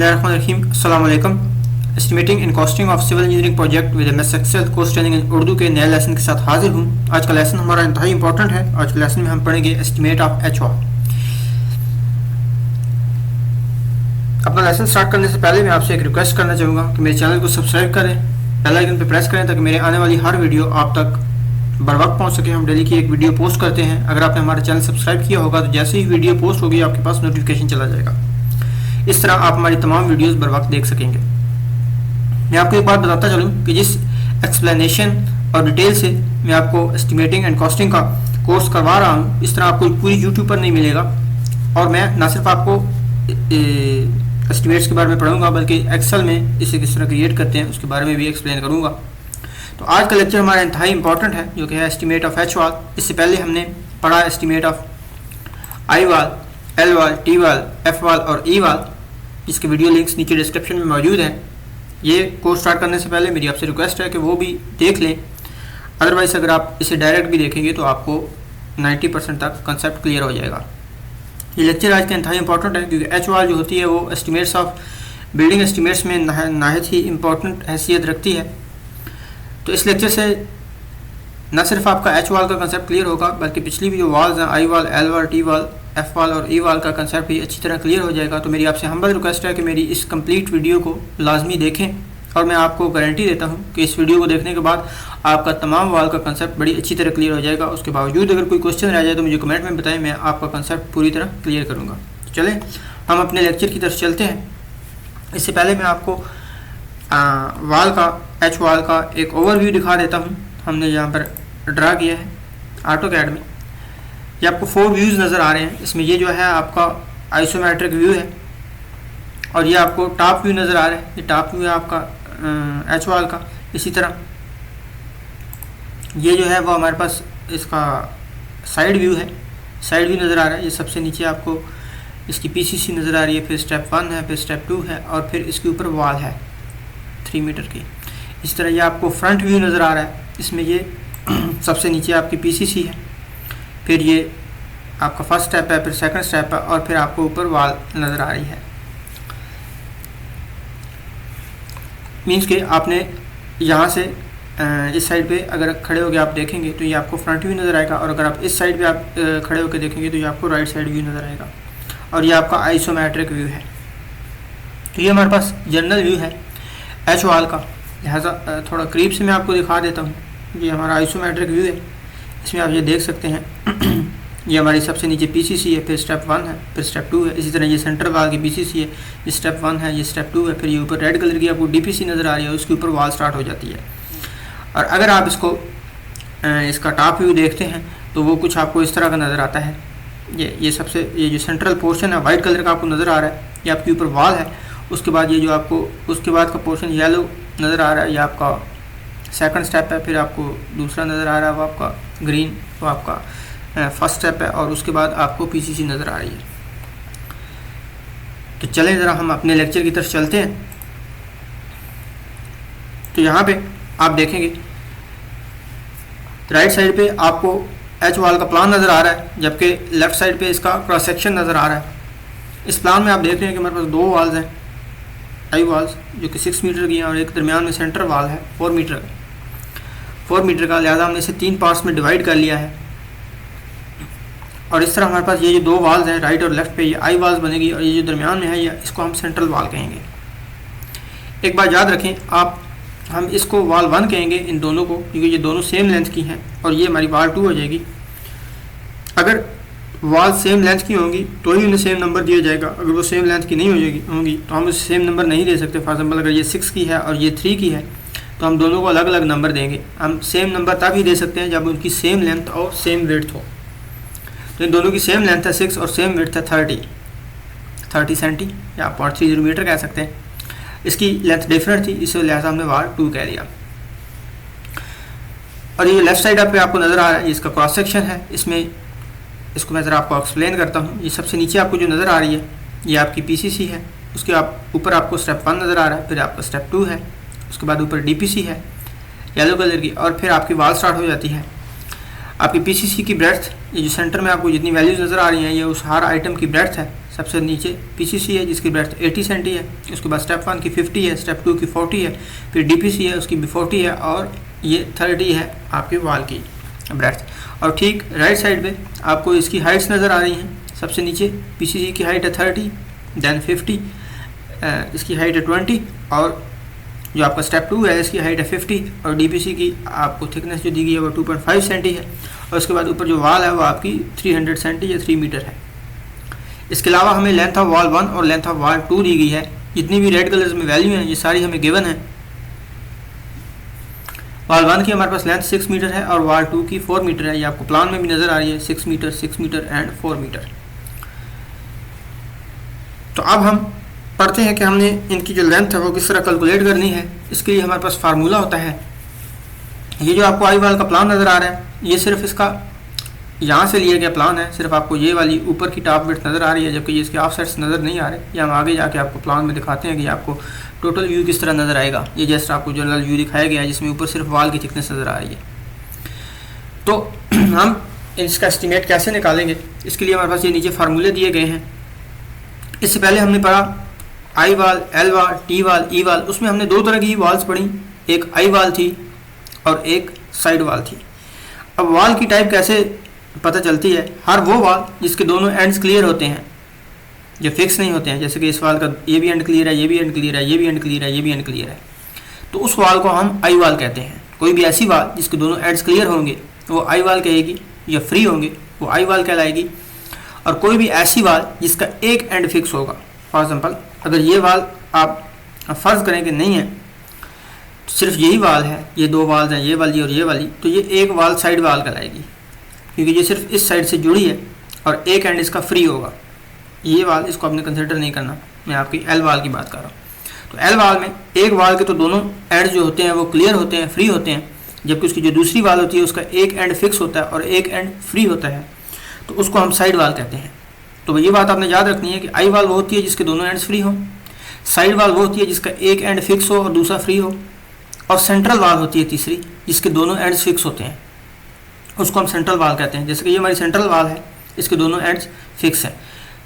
अस्सलाम वालेकुम। Estimating and costing of civil engineering project with MS Excel course training in Urdu के नए lesson के साथ हाजिर हूँ। आज का लेसन हमारा इंतहाई इंपॉर्टेंट है। आज के लेसन में हम पढ़ेंगे एस्टिमेट ऑफ एचओआर। अपना लेसन स्टार्ट करने से पहले मैं आपसे एक रिक्वेस्ट करना चाहूँगा कि मेरे चैनल को सब्सक्राइब करें, बेल आइकन पर प्रेस करें ताकि मेरे आने वाली हर वीडियो आप तक बर वक्त पहुँच सके। हम डेली की एक वीडियो पोस्ट करते हैं। अगर आपने हमारा चैनल सब्सक्राइब किया होगा तो जैसे ही वीडियो पोस्ट होगी आपके पास नोटिफिकेशन चला जाएगा। इस तरह आप हमारी तमाम वीडियोस बर वक्त देख सकेंगे। मैं आपको एक बात बताता चलूँ कि जिस एक्सप्लेनेशन और डिटेल से मैं आपको एस्टिमेटिंग एंड कॉस्टिंग का कोर्स करवा रहा हूँ, इस तरह आपको पूरी यूट्यूब पर नहीं मिलेगा। और मैं ना सिर्फ आपको एस्टिमेट्स के बारे में पढ़ाऊँगा बल्कि एक्सेल में इसे किस तरह क्रिएट करते हैं उसके बारे में भी एक्सप्लेन करूँगा। तो आज का लेक्चर हमारा इंतहाई इंपॉर्टेंट है, जो कि है एस्टिमेट ऑफ एच वाल। इससे पहले हमने पढ़ा एस्टिमेट ऑफ आई वाल, एल वाल, टी वाल, एफ वाल और ई वाल, जिसके वीडियो लिंक्स नीचे डिस्क्रिप्शन में मौजूद हैं। ये कोर्स स्टार्ट करने से पहले मेरी आपसे रिक्वेस्ट है कि वो भी देख लें। अदरवाइज़ अगर आप इसे डायरेक्ट भी देखेंगे तो आपको 90% तक कंसेप्ट क्लियर हो जाएगा। ये लेक्चर आज का इंतहाई इंपॉर्टेंट है क्योंकि एच वाल जो होती है वो एस्टिमेट्स ऑफ बिल्डिंग एस्टिमेट्स में नहायत ही इंपॉर्टेंट हैसियत रखती है। तो इस लेक्चर से न सिर्फ आपका एच वाल का कंसेप्ट क्लियर होगा बल्कि पिछली भी जो वाल्स हैं, आई वाल, एल वाल, टी वाल, एफ वाल और ई वाल का कंसेप्ट भी अच्छी तरह क्लियर हो जाएगा। तो मेरी आपसे हम्बल रिक्वेस्ट है कि मेरी इस कंप्लीट वीडियो को लाजमी देखें और मैं आपको गारंटी देता हूं कि इस वीडियो को देखने के बाद आपका तमाम वाल का कंसेप्ट बड़ी अच्छी तरह क्लियर हो जाएगा। उसके बावजूद अगर कोई क्वेश्चन रह जाए तो मुझे कमेंट में बताएं, मैं आपका कंसेप्ट पूरी तरह क्लियर करूँगा। तो चलें हम अपने लेक्चर की तरफ चलते हैं। इससे पहले मैं आपको वाल का, एच वाल का एक ओवरव्यू दिखा देता हूँ। हमने यहाँ पर ड्रा किया है ऑटोकैड में। ये आपको 4 व्यूज़ नज़र आ रहे हैं। इसमें ये जो है आपका आइसोमेट्रिक व्यू है और ये आपको टॉप व्यू नज़र आ रहा है। ये टॉप व्यू है आपका एच वाल का। इसी तरह ये जो है वो हमारे पास इसका साइड व्यू है, साइड व्यू नज़र आ रहा है। ये सबसे नीचे आपको इसकी पीसीसी नज़र आ रही है, फिर स्टेप 1 है, फिर स्टेप 2 है और फिर इसके ऊपर वॉल है 3 मीटर की। इस तरह ये आपको फ्रंट व्यू नज़र आ रहा है। इसमें ये सबसे नीचे आपकी पीसीसी है, फिर ये आपका फर्स्ट स्टेप है, फिर सेकंड स्टेप है और फिर आपको ऊपर वॉल नज़र आ रही है। मीन्स कि आपने यहाँ से इस साइड पे अगर खड़े होकर आप देखेंगे तो ये आपको फ्रंट व्यू नज़र आएगा और अगर आप इस साइड पे आप खड़े होकर देखेंगे तो ये आपको राइट साइड व्यू नज़र आएगा और ये आपका आइसोमेट्रिक व्यू है। तो ये हमारे पास जनरल व्यू है एच वाल का। लिहाजा थोड़ा करीब से मैं आपको दिखा देता हूँ। ये हमारा आइसोमेट्रिक व्यू है। इसमें आप ये देख सकते हैं ये हमारी सबसे नीचे पीसीसी है, फिर स्टेप 1 है, फिर स्टेप 2 है। इसी तरह ये सेंटर वाल की पीसीसी है, ये स्टेप 1 है, ये स्टेप 2 है, फिर ये ऊपर रेड कलर की आपको डीपीसी नज़र आ रही है, उसके ऊपर वॉल स्टार्ट हो जाती है। और अगर आप इसको इसका टॉप व्यू देखते हैं तो वो कुछ आपको इस तरह का नज़र आता है। ये सबसे ये जो सेंट्रल पोर्शन है वाइट कलर का आपको नज़र आ रहा है, ये आपके ऊपर वॉल है। उसके बाद ये जो आपको उसके बाद का पोर्शन येलो नज़र आ रहा है, ये आपका सेकंड स्टेप है। फिर आपको दूसरा नज़र आ रहा है वो आपका ग्रीन, वो आपका फर्स्ट स्टेप है और उसके बाद आपको पीसीसी नज़र आ रही है। तो चलें ज़रा हम अपने लेक्चर की तरफ चलते हैं। तो यहाँ पे आप देखेंगे राइट साइड पे आपको एच वाल का प्लान नज़र आ रहा है, जबकि लेफ़्ट साइड पे इसका क्रॉस सेक्शन नज़र आ रहा है। इस प्लान में आप देख रहे हैं कि हमारे पास 2 वाल्स हैं, आई वाल्स, जो कि 6 मीटर की हैं और एक दरमियान में सेंटर वाल है 4 मीटर का। लिहाजा हमने इसे 3 पार्ट्स में डिवाइड कर लिया है। और इस तरह हमारे पास ये जो 2 वाल्स हैं राइट और लेफ़्ट पे, ये आई वाल्स बनेगी और ये जो दरमियान में है ये इसको हम सेंट्रल वाल कहेंगे। एक बात याद रखें आप, हम इसको वाल 1 कहेंगे इन दोनों को, क्योंकि ये दोनों सेम लेंथ की हैं और ये हमारी वाल 2 हो जाएगी। अगर वाल सेम लेंथ की होंगी तो ही उन्हें सेम नंबर दिया जाएगा। अगर वो सेम लेंथ की नहीं होंगी तो हम उसे सेम नंबर नहीं दे सकते। फॉर एग्जाम्पल अगर ये 6 की है और ये 3 की है तो हम दोनों को अलग अलग नंबर देंगे। हम सेम नंबर तभी दे सकते हैं जब उनकी सेम लेंथ और सेम विड्थ हो। तो इन दोनों की सेम लेंथ है 6 और सेम विड्थ है 30 सेंटी या 0.30 मीटर कह सकते हैं। इसकी लेंथ डिफरेंट थी, इस लिहाजा हमने वाल 2 कह दिया। और ये लेफ्ट साइड पे आपको नज़र आ रहा है, ये इसका क्रॉस सेक्शन है। इसमें इसको मैं ज़रा आपको एक्सप्लेन करता हूँ। ये सबसे नीचे आपको जो नज़र आ रही है ये आपकी पीसीसी है, उसके ऊपर आपको स्टेप 1 नज़र आ रहा है, फिर आपका स्टेप 2 है, उसके बाद ऊपर डीपीसी है येलो कलर की और फिर आपकी वाल स्टार्ट हो जाती है। आपकी पीसीसी की ब्रेड्थ, ये जो सेंटर में आपको जितनी वैल्यूज़ नज़र आ रही हैं ये उस हर आइटम की ब्रेड्थ है। सबसे नीचे पीसीसी है जिसकी ब्रेथ 80 सेंटी है, उसके बाद स्टेप 1 की 50 है, स्टेप 2 की 40 है, फिर डीपीसी है उसकी भी 40 है, और ये 30 है आपके वाल की ब्रेथ। और ठीक राइट साइड पे आपको इसकी हाइट्स नज़र आ रही हैं। सबसे नीचे पीसीसी की हाइट है 30, देन 50, इसकी हाइट है 20, और जो आपका स्टेप 2 है इसकी हाइट है 50, और डीपीसी की आपको थिकनेस जो दी गई है वो 2.5 सेंटी है, और उसके बाद ऊपर जो वाल है वो आपकी 300 सेंटी या 3 मीटर है। इसके अलावा हमें लेंथ ऑफ वाल 1 और लेंथ ऑफ वाल 2 दी गई है। जितनी भी रेड कलर्स में वैल्यू हैं ये सारी हमें गिवन है। वाल 1 की हमारे पास लेंथ 6 मीटर है और वाल 2 की 4 मीटर है। ये आपको प्लान में भी नज़र आ रही है, 6 मीटर एंड 4 मीटर। तो अब हम पढ़ते हैं कि हमने इनकी जो लेंथ है वो किस तरह कैलकुलेट करनी है। इसके लिए हमारे पास फार्मूला होता है। ये जो आपको आई वाल का प्लान नज़र आ रहा है ये सिर्फ इसका यहाँ से लिया गया प्लान है, सिर्फ आपको ये वाली ऊपर की टॉप विड्थ नज़र आ रही है, जबकि ये इसके ऑफ साइड्स नज़र नहीं आ रहे। ये हम आगे जाके आपको प्लान में दिखाते हैं कि आपको टोटल व्यू किस तरह नज़र आएगा। ये जैसा आपको जनरल व्यू दिखाया गया है जिसमें ऊपर सिर्फ वाल की थिकनेस नज़र आ रही है। तो हम इसका एस्टिमेट कैसे निकालेंगे, इसके लिए हमारे पास ये नीचे फार्मूले दिए गए हैं। इससे पहले हमने पढ़ा आई वाल, एल वाल, टी वाल, ई वाल। उसमें हमने दो तरह की वाल्स पढ़ी, एक आई वाल थी और एक साइड वाल थी। अब वाल की टाइप कैसे पता चलती है? हर वो वाल जिसके दोनों एंड्स क्लियर होते हैं, जो फिक्स नहीं होते हैं, जैसे कि इस वाल का ये भी एंड क्लियर है, ये भी एंड क्लियर है, ये भी एंड क्लियर है, ये भी एंड क्लियर है, तो उस वाल को हम आई वाल कहते हैं। कोई भी ऐसी वाल जिसके दोनों एंड्स क्लियर होंगे वो आई वाल कहेगी, या फ्री होंगे वो आई वाल कहलाएगी। और कोई भी ऐसी वाल जिसका एक एंड फिक्स होगा, फॉर एग्जाम्पल अगर ये वाल आप फ़र्ज़ करें कि नहीं है, तो सिर्फ यही वाल है, ये दो वाल्स हैं, ये वाली और ये वाली, तो ये एक वाल साइड वाल कहलाएगी, क्योंकि ये सिर्फ इस साइड से जुड़ी है और एक एंड इसका फ्री होगा। ये वाल इसको आपने कंसिडर नहीं करना, मैं आपकी एल वाल की बात कर रहा हूँ। तो एल वाल में एक वाल के तो दोनों एंड जो होते हैं वो क्लियर होते हैं, फ्री होते हैं, जबकि उसकी जो दूसरी वाल होती है उसका एक एंड फिक्स होता है और एक एंड फ्री होता है, तो उसको हम साइड वाल कहते हैं। तो ये बात आपने याद रखनी है कि आई वाल वो होती है जिसके दोनों एंड्स फ्री हों, साइड वाल वो होती है जिसका एक एंड फिक्स हो और दूसरा फ्री हो, और सेंट्रल वाल होती है तीसरी जिसके दोनों एंड्स फिक्स होते हैं, उसको हम सेंट्रल वाल कहते हैं। जैसे कि ये हमारी सेंट्रल वाल है, इसके दोनों एंड्स फिक्स हैं।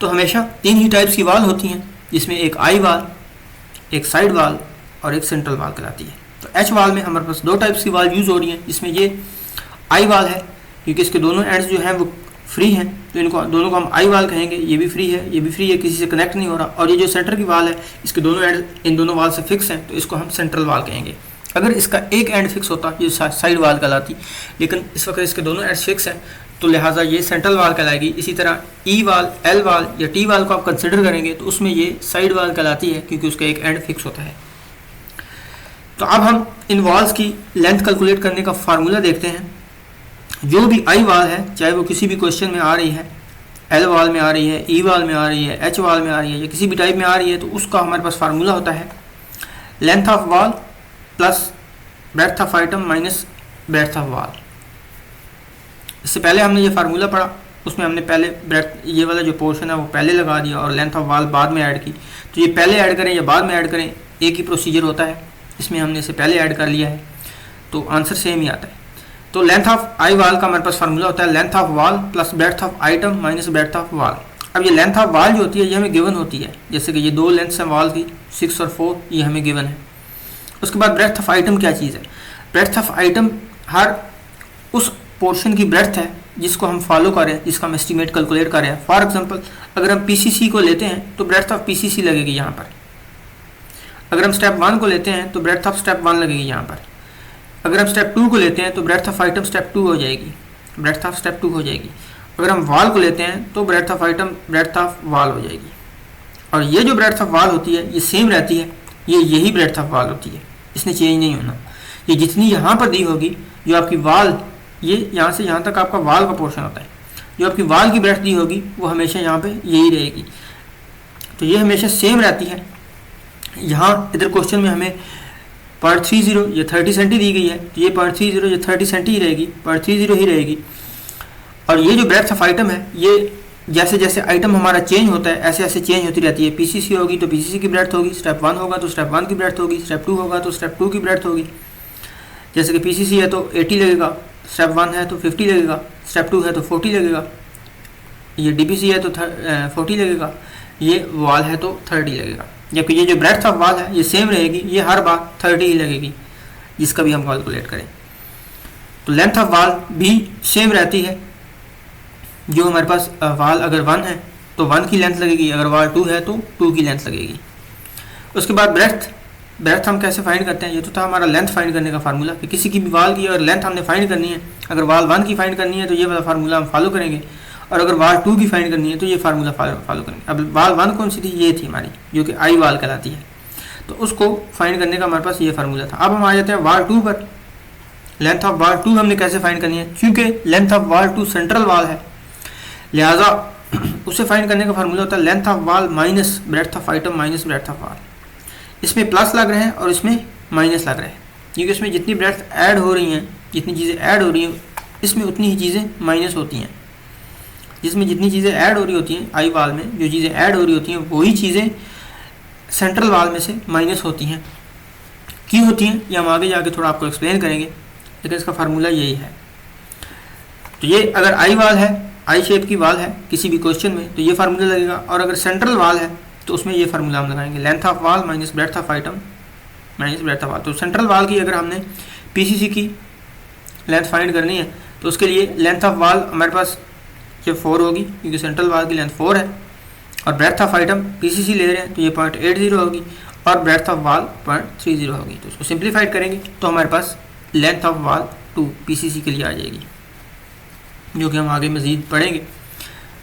तो हमेशा तीन ही टाइप्स की वाल होती हैं, जिसमें एक आई वाल, एक साइड वाल और एक सेंट्रल वाल कहलाती है। तो एच वाल में हमारे पास दो टाइप्स की वाल यूज़ हो रही हैं, जिसमें ये आई वाल है क्योंकि इसके दोनों एंड्स जो हैं वो फ्री हैं, तो इनको दोनों को हम आई वाल कहेंगे। ये भी फ्री है, ये भी फ्री है, किसी से कनेक्ट नहीं हो रहा। और ये जो सेंटर की वाल है इसके दोनों एंड इन दोनों वाल से फिक्स हैं, तो इसको हम सेंट्रल वाल कहेंगे। अगर इसका एक एंड फिक्स होता ये साइड वाल कहलाती, लेकिन इस वक्त इसके दोनों एंड्स फिक्स हैं तो लिहाजा ये सेंट्रल वाल कहलाएगी। इसी तरह ई वाल, एल वाल या टी वाल को आप कंसिडर करेंगे तो उसमें ये साइड वाल कहलाती है, क्योंकि उसका एक एंड फिक्स होता है। तो अब हम इन वाल्स की लेंथ कैलकुलेट करने का फार्मूला देखते हैं। जो भी आई वाल है, चाहे वो किसी भी क्वेश्चन में आ रही है, एल वाल में आ रही है, ई वाल में आ रही है, एच वाल में आ रही है, या किसी भी टाइप में आ रही है, तो उसका हमारे पास फार्मूला होता है लेंथ ऑफ वाल plus breadth of item minus breadth of वाल। इससे पहले हमने ये फार्मूला पढ़ा, उसमें हमने पहले ब्रेड्थ ये वाला जो पोर्शन है वो पहले लगा दिया और लेंथ ऑफ वाल बाद में ऐड की। तो ये पहले ऐड करें या बाद में ऐड करें, एक ही प्रोसीजर होता है। इसमें हमने इसे पहले ऐड कर लिया है तो आंसर सेम ही आता है। तो लेंथ ऑफ आई वाल का हमारे पास फार्मूला होता है लेंथ ऑफ वाल plus breadth of item minus breadth of वाल। अब ये लेंथ ऑफ वाल जो होती है ये हमें गिवन होती है, जैसे कि ये दो लेंथ्स हैं वाल की 6 और 4, ये हमें गिवन है। उसके बाद ब्रेड्थ ऑफ आइटम क्या चीज़ है? ब्रेड्थ ऑफ आइटम हर उस पोर्शन की ब्रेड्थ है जिसको हम फॉलो करें, जिसका हम एस्टिमेट कैलकुलेट करें। फॉर एग्जांपल अगर हम पीसीसी को लेते हैं तो ब्रेड्थ ऑफ पीसीसी लगेगी यहाँ पर। अगर हम स्टेप 1 को लेते हैं तो ब्रेड्थ ऑफ स्टेप 1 लगेगी यहाँ पर। अगर हम स्टेप 2 को लेते हैं तो ब्रेड्थ ऑफ आइटम स्टेप 2 हो जाएगी, ब्रेड्थ ऑफ स्टेप 2 हो जाएगी। अगर हम वाल को लेते हैं तो breadth of item breadth of वाल हो जाएगी। और ये जो ब्रेड्थ ऑफ वाल होती है ये सेम रहती है, यही ब्रेड्थ ऑफ वाल होती है, इसने चेंज नहीं होना। ये जितनी यहाँ पर दी होगी, जो आपकी वाल, ये यहाँ से यहाँ तक आपका वाल का पोर्शन होता है, जो आपकी वाल की ब्रेड्थ दी होगी वो हमेशा यहाँ पे यही रहेगी। तो ये हमेशा सेम रहती है। यहाँ इधर क्वेश्चन में हमें 0.30 ये 30 सेंटी दी गई है, तो ये 0.30 ये 30 सेंटी ही रहेगी, 0.30 ही रहेगी। और ये जो ब्रेड्थ ऑफ आइटम है ये जैसे जैसे आइटम हमारा चेंज होता है ऐसे ऐसे चेंज होती रहती है। पीसीसी होगी तो पीसीसी की ब्रेड्थ होगी, स्टेप 1 होगा तो स्टेप 1 की ब्रेड्थ होगी, स्टेप 2 होगा तो स्टेप 2 की ब्रेड्थ होगी। जैसे कि पीसीसी है तो 80 लगेगा, स्टेप 1 है तो 50 लगेगा, स्टेप 2 है तो 40 लगेगा, ये डीपीसी है तो 40 लगेगा, ये वॉल है तो 30 लगेगा, जबकि ये जो ब्रेड्थ ऑफ वॉल है ये सेम रहेगी, ये हर बार 30 ही लगेगी जिसका भी हम कैलकुलेट करें। तो लेंथ ऑफ वॉल भी सेम रहती है, जो हमारे पास वॉल अगर 1 है तो 1 की लेंथ लगेगी, अगर वॉल 2 है तो 2 की लेंथ लगेगी। उसके बाद ब्रेड्थ हम कैसे फाइंड करते हैं, ये तो था हमारा लेंथ फाइंड करने का फार्मूला कि किसी की भी वॉल की अगर लेंथ हमने फाइंड करनी है, अगर वॉल 1 की फाइंड करनी है तो ये वाला फार्मूला हम फॉलो करेंगे, और अगर वॉल 2 की फाइंड करनी है तो ये फार्मूला फॉलो करेंगे। अब वॉल 1 कौन सी थी, ये थी हमारी, जो कि आई वॉल कहलाती है, तो उसको फाइंड करने का हमारे पास ये फार्मूला था। अब हम आ जाते हैं वॉल 2 पर। लेंथ ऑफ वॉल 2 हमने कैसे फाइंड करनी है, क्योंकि length of wall 2 central wall है, लिहाजा उसे फाइंड करने का फार्मूला होता है length of wall minus breadth of item minus breadth of wall. इसमें प्लस लग रहे हैं और इसमें माइनस लग रहे हैं, क्योंकि इसमें जितनी ब्रेड्थ ऐड हो रही हैं, जितनी चीज़ें ऐड हो रही हैं, इसमें उतनी ही चीज़ें माइनस होती हैं। जिसमें जितनी चीज़ें ऐड हो रही होती हैं आई वाल में, जो चीज़ें ऐड हो रही होती हैं वही चीज़ें सेंट्रल वाल में से माइनस होती हैं। क्यों होती हैं ये हम आगे जाके थोड़ा आपको एक्सप्लेन करेंगे, लेकिन इसका फार्मूला यही है। तो ये अगर आई वाल है, आई शेप की वाल है किसी भी क्वेश्चन में, तो ये फार्मूला लगेगा, और अगर सेंट्रल वाल है तो उसमें ये फार्मूला हम लगाएंगे, लेंथ ऑफ वाल minus breadth of item minus breadth of wall. तो सेंट्रल वाल की अगर हमने पीसीसी की लेंथ फाइंड करनी है तो उसके लिए लेंथ ऑफ वाल हमारे पास ये 4 होगी, क्योंकि सेंट्रल वाल की लेंथ 4 है, और ब्रेड्थ ऑफ आइटम पीसीसी ले रहे हैं तो ये 0.80 होगी, और ब्रेड्थ ऑफ वाल 0.30 होगी। तो उसको सिंप्लीफाइड करेंगे तो हमारे पास लेंथ ऑफ वाल 2 पीसीसी के लिए आ जाएगी, जो कि हम आगे मज़ीद पढ़ेंगे।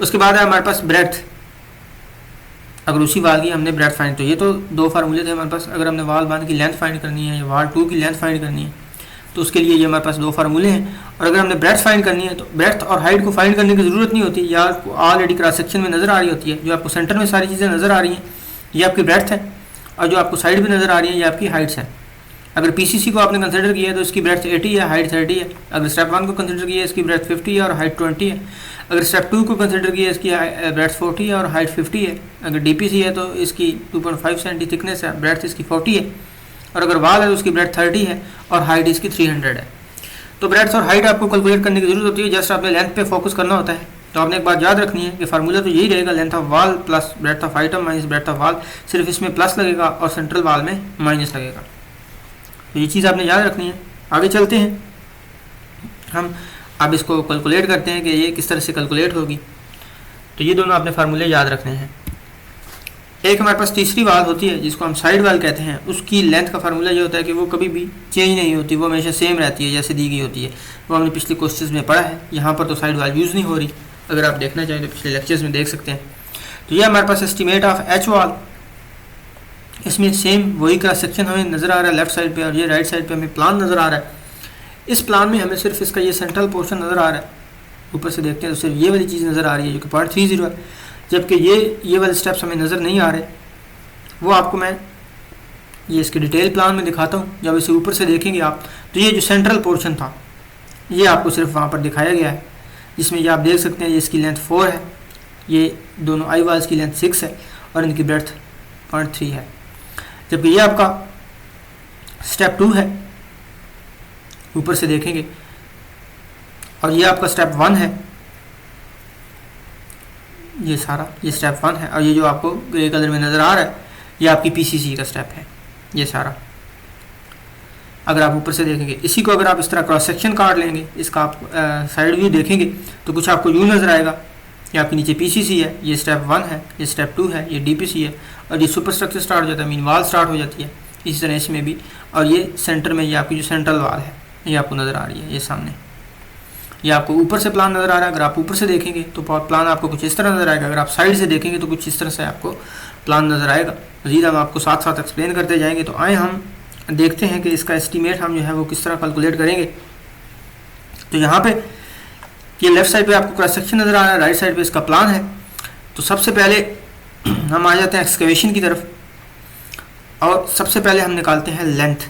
उसके बाद है हमारे पास ब्रेड्थ, अगर उसी वाल की हमने ब्रेड्थ फाइंड, तो ये तो 2 फार्मूले थे हमारे पास। अगर हमने वाल 1 की लेंथ फाइंड करनी है या वाल 2 की लेंथ फाइंड करनी है तो उसके लिए ये हमारे पास 2 फार्मूले हैं। और अगर हमने ब्रेड्थ फाइंड करनी है तो ब्रेड्थ और हाइट को फाइंड करने की ज़रूरत नहीं होती, या आपको ऑलरेडी क्रॉस सेक्शन में नज़र आ रही होती है, जो आपको सेंटर में सारी चीज़ें नज़र आ रही हैं ये आपकी ब्रेड्थ है, और जो आपको साइड में नज़र आ रही है ये आपकी हाइट्स है। अगर पीसीसी को आपने कंसिडर किया है तो इसकी ब्रेड्थ 80 है, हाइट 30 है। अगर स्टेप 1 को कंसिडर किया है इसकी ब्रेड्थ 50 है और हाइट 20 है। अगर स्टेप 2 को कंसिडर किया है इसकी ब्रेड्थ 40 है और हाइट 50 है। अगर डीपीसी है तो इसकी 2.5 सेंटी थिकनेस है, ब्रेड्थ इसकी 40 है। और अगर वाल है तो उसकी ब्रेड्थ 30 है और हाइट इसकी 300 है। तो ब्रेड्थ और हाइट आपको कैलकुलेट करने की जरूरत होती है, जस्ट आपने लेंथ पे फोकस करना होता है। तो आपने एक बात याद रखनी है कि फार्मूला तो यही रहेगा, लेंथ ऑफ वाल plus breadth of item minus breadth of वाल, सिर्फ इसमें प्लस लगेगा और सेंट्रल वाल में माइनस लगेगा। तो ये चीज़ आपने याद रखनी है। आगे चलते हैं, हम अब इसको कैलकुलेट करते हैं कि ये किस तरह से कैलकुलेट होगी। तो ये दोनों आपने फार्मूले याद रखने हैं। एक हमारे पास तीसरी वाल होती है जिसको हम साइड वाल कहते हैं, उसकी लेंथ का फार्मूला ये होता है कि वो कभी भी चेंज नहीं होती, वो हमेशा सेम रहती है जैसे दी गई होती है। वो हमने पिछले क्वेश्चंस में पढ़ा है, यहाँ पर तो साइड वाल यूज़ नहीं हो रही। अगर आप देखना चाहें तो पिछले लेक्चर्स में देख सकते हैं। तो ये हमारे पास एस्टिमेट ऑफ एच वाल, इसमें सेम वही क्रॉस सेक्शन हमें नज़र आ रहा है लेफ्ट साइड पे, और ये राइट साइड पे हमें प्लान नज़र आ रहा है। इस प्लान में हमें सिर्फ इसका ये सेंट्रल पोर्शन नज़र आ रहा है, ऊपर से देखते हैं तो सिर्फ ये वाली चीज़ नज़र आ रही है जो कि 0.30 है, जबकि ये वाले स्टेप्स हमें नज़र नहीं आ रहे। वो आपको मैं ये इसके डिटेल प्लान में दिखाता हूँ। जब इसे ऊपर से देखेंगे आप तो ये जो सेंट्रल पोर्शन था ये आपको सिर्फ वहाँ पर दिखाया गया है, जिसमें ये आप देख सकते हैं ये इसकी लेंथ 4 है, ये दोनों आई वाल्स की लेंथ 6 है और इनकी ब्रेड्थ 0.3 है। जबकि ये आपका स्टेप 2 है, ऊपर से देखेंगे, और ये आपका स्टेप 1 है। ये सारा ये स्टेप 1 है, और ये जो आपको ग्रे कलर में नज़र आ रहा है ये आपकी पीसीसी का स्टेप है, ये सारा। अगर आप ऊपर से देखेंगे, इसी को अगर आप इस तरह क्रॉस सेक्शन काट लेंगे, इसका आप साइड व्यू देखेंगे तो कुछ आपको यूँ नज़र आएगा। ये आपके नीचे पीसीसी है, ये स्टेप 1 है, ये स्टेप 2 है, ये डीपीसी है, और ये सुपर स्ट्रक्चर स्टार्ट हो जाता है, मीन वाल स्टार्ट हो जाती है। इसी तरह इसमें भी, और ये सेंटर में ये आपकी जो सेंट्रल वाल है ये आपको नज़र आ रही है, ये सामने। ये आपको ऊपर से प्लान नज़र आ रहा है। अगर आप ऊपर से देखेंगे तो प्लान आपको कुछ इस तरह नज़र आएगा, अगर आप साइड से देखेंगे तो कुछ इस तरह से आपको प्लान नज़र आएगा। मज़ीद हम आपको साथ साथ एक्सप्लेन करते जाएंगे। तो आए हम देखते हैं कि इसका एस्टीमेट हम जो है वो किस तरह कैलकुलेट करेंगे। तो यहाँ पे ये लेफ्ट साइड पे आपको क्रॉस सेक्शन नज़र आ रहा है, राइट साइड पे इसका प्लान है। तो सबसे पहले हम आ जाते हैं एक्सकवेशन की तरफ, और सबसे पहले हम निकालते हैं लेंथ।